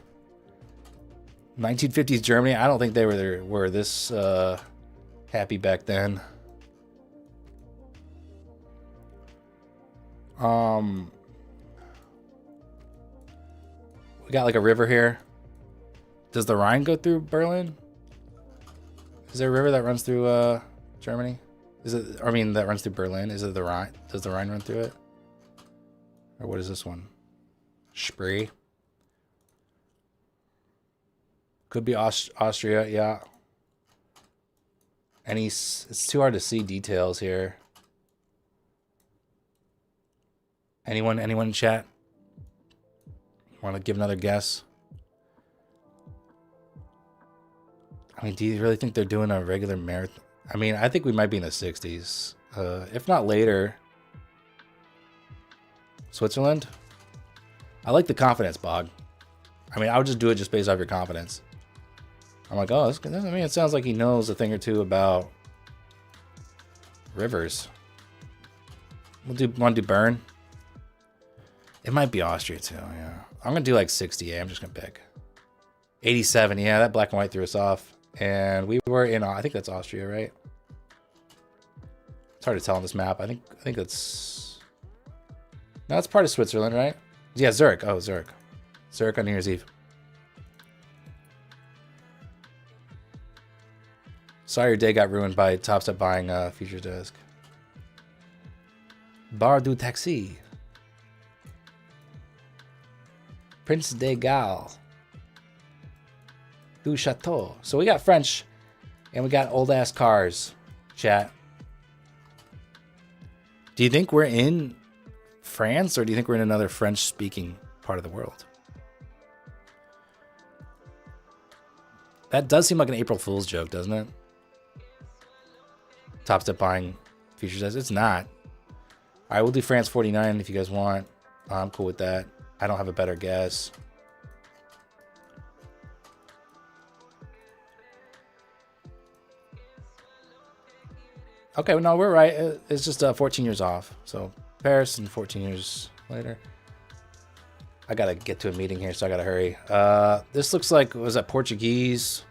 1950s Germany. I don't think they were this happy back then. We got like a river here. Does the Rhine go through Berlin? Is there a river that runs through Germany? Is it? I mean, that runs through Berlin. Is it the Rhine? Does the Rhine run through it? Or what is this one? Spree. Could be Austria, yeah. And it's too hard to see details here. Anyone in chat? Want to give another guess? I mean, do you really think they're doing a regular marathon? I mean, I think we might be in the 60s. If not later. Switzerland? I like the confidence, Bog. I mean, I would just do it just based off your confidence. I'm like, oh, I mean, it sounds like he knows a thing or two about rivers. Want to do Bern? It might be Austria too, yeah. I'm going to do like 68. I'm just going to pick. 87, yeah, that black and white threw us off. And we were in, I think that's Austria, right? It's hard to tell on this map. I think that's... No, it's part of Switzerland, right? Yeah, Zurich. Oh, Zurich. Zurich on New Year's Eve. Sorry your day got ruined by Top Step buying Features Desk. Bar du Taxi. Prince de Galles. Du Chateau. So we got French and we got old ass cars, chat. Do you think we're in France or do you think we're in another French speaking part of the world? That does seem like an April Fool's joke, doesn't it? Top Step buying Features Desk. It's not. All right, we'll do France 49 if you guys want. I'm cool with that. I don't have a better guess. Okay, well, no, we're right. It's just 14 years off. So Paris and 14 years later. I gotta get to a meeting here, so I gotta hurry. This looks like, was that Portuguese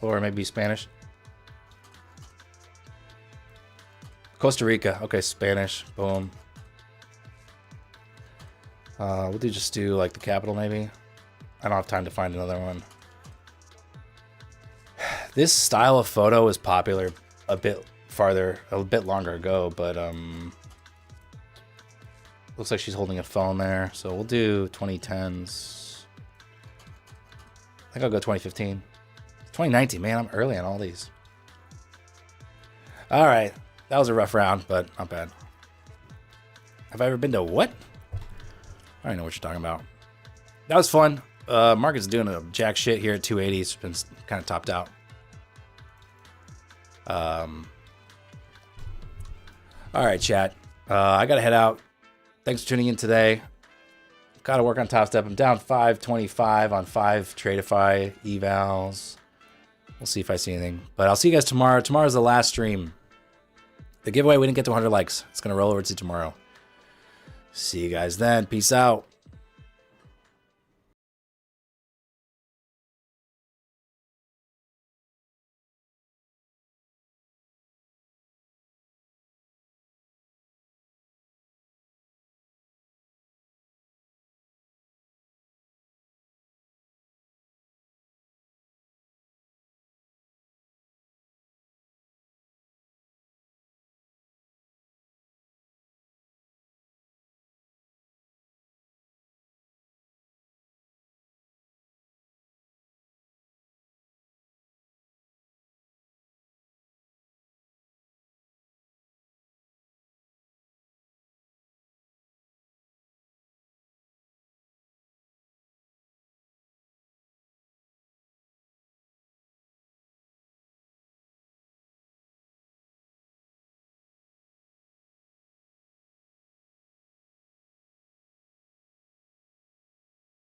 or maybe Spanish? Costa Rica. Okay, Spanish. Boom. We'll just do like the capital maybe. I don't have time to find another one. This style of photo was popular a bit longer ago, but looks like she's holding a phone there. So we'll do 2010s. I think I'll go 2015. 2019, man, I'm early on all these. All right, that was a rough round, but not bad. Have I ever been to what? I don't know what you're talking about. That was fun. Market's doing a jack shit here at 280. It's been kind of topped out. All right, chat. I got to head out. Thanks for tuning in today. Got to work on Top Step. I'm down 525 on 5 Tradeify evals. We'll see if I see anything. But I'll see you guys tomorrow. Tomorrow's the last stream. The giveaway, we didn't get to 100 likes. It's going to roll over to tomorrow. See you guys then. Peace out.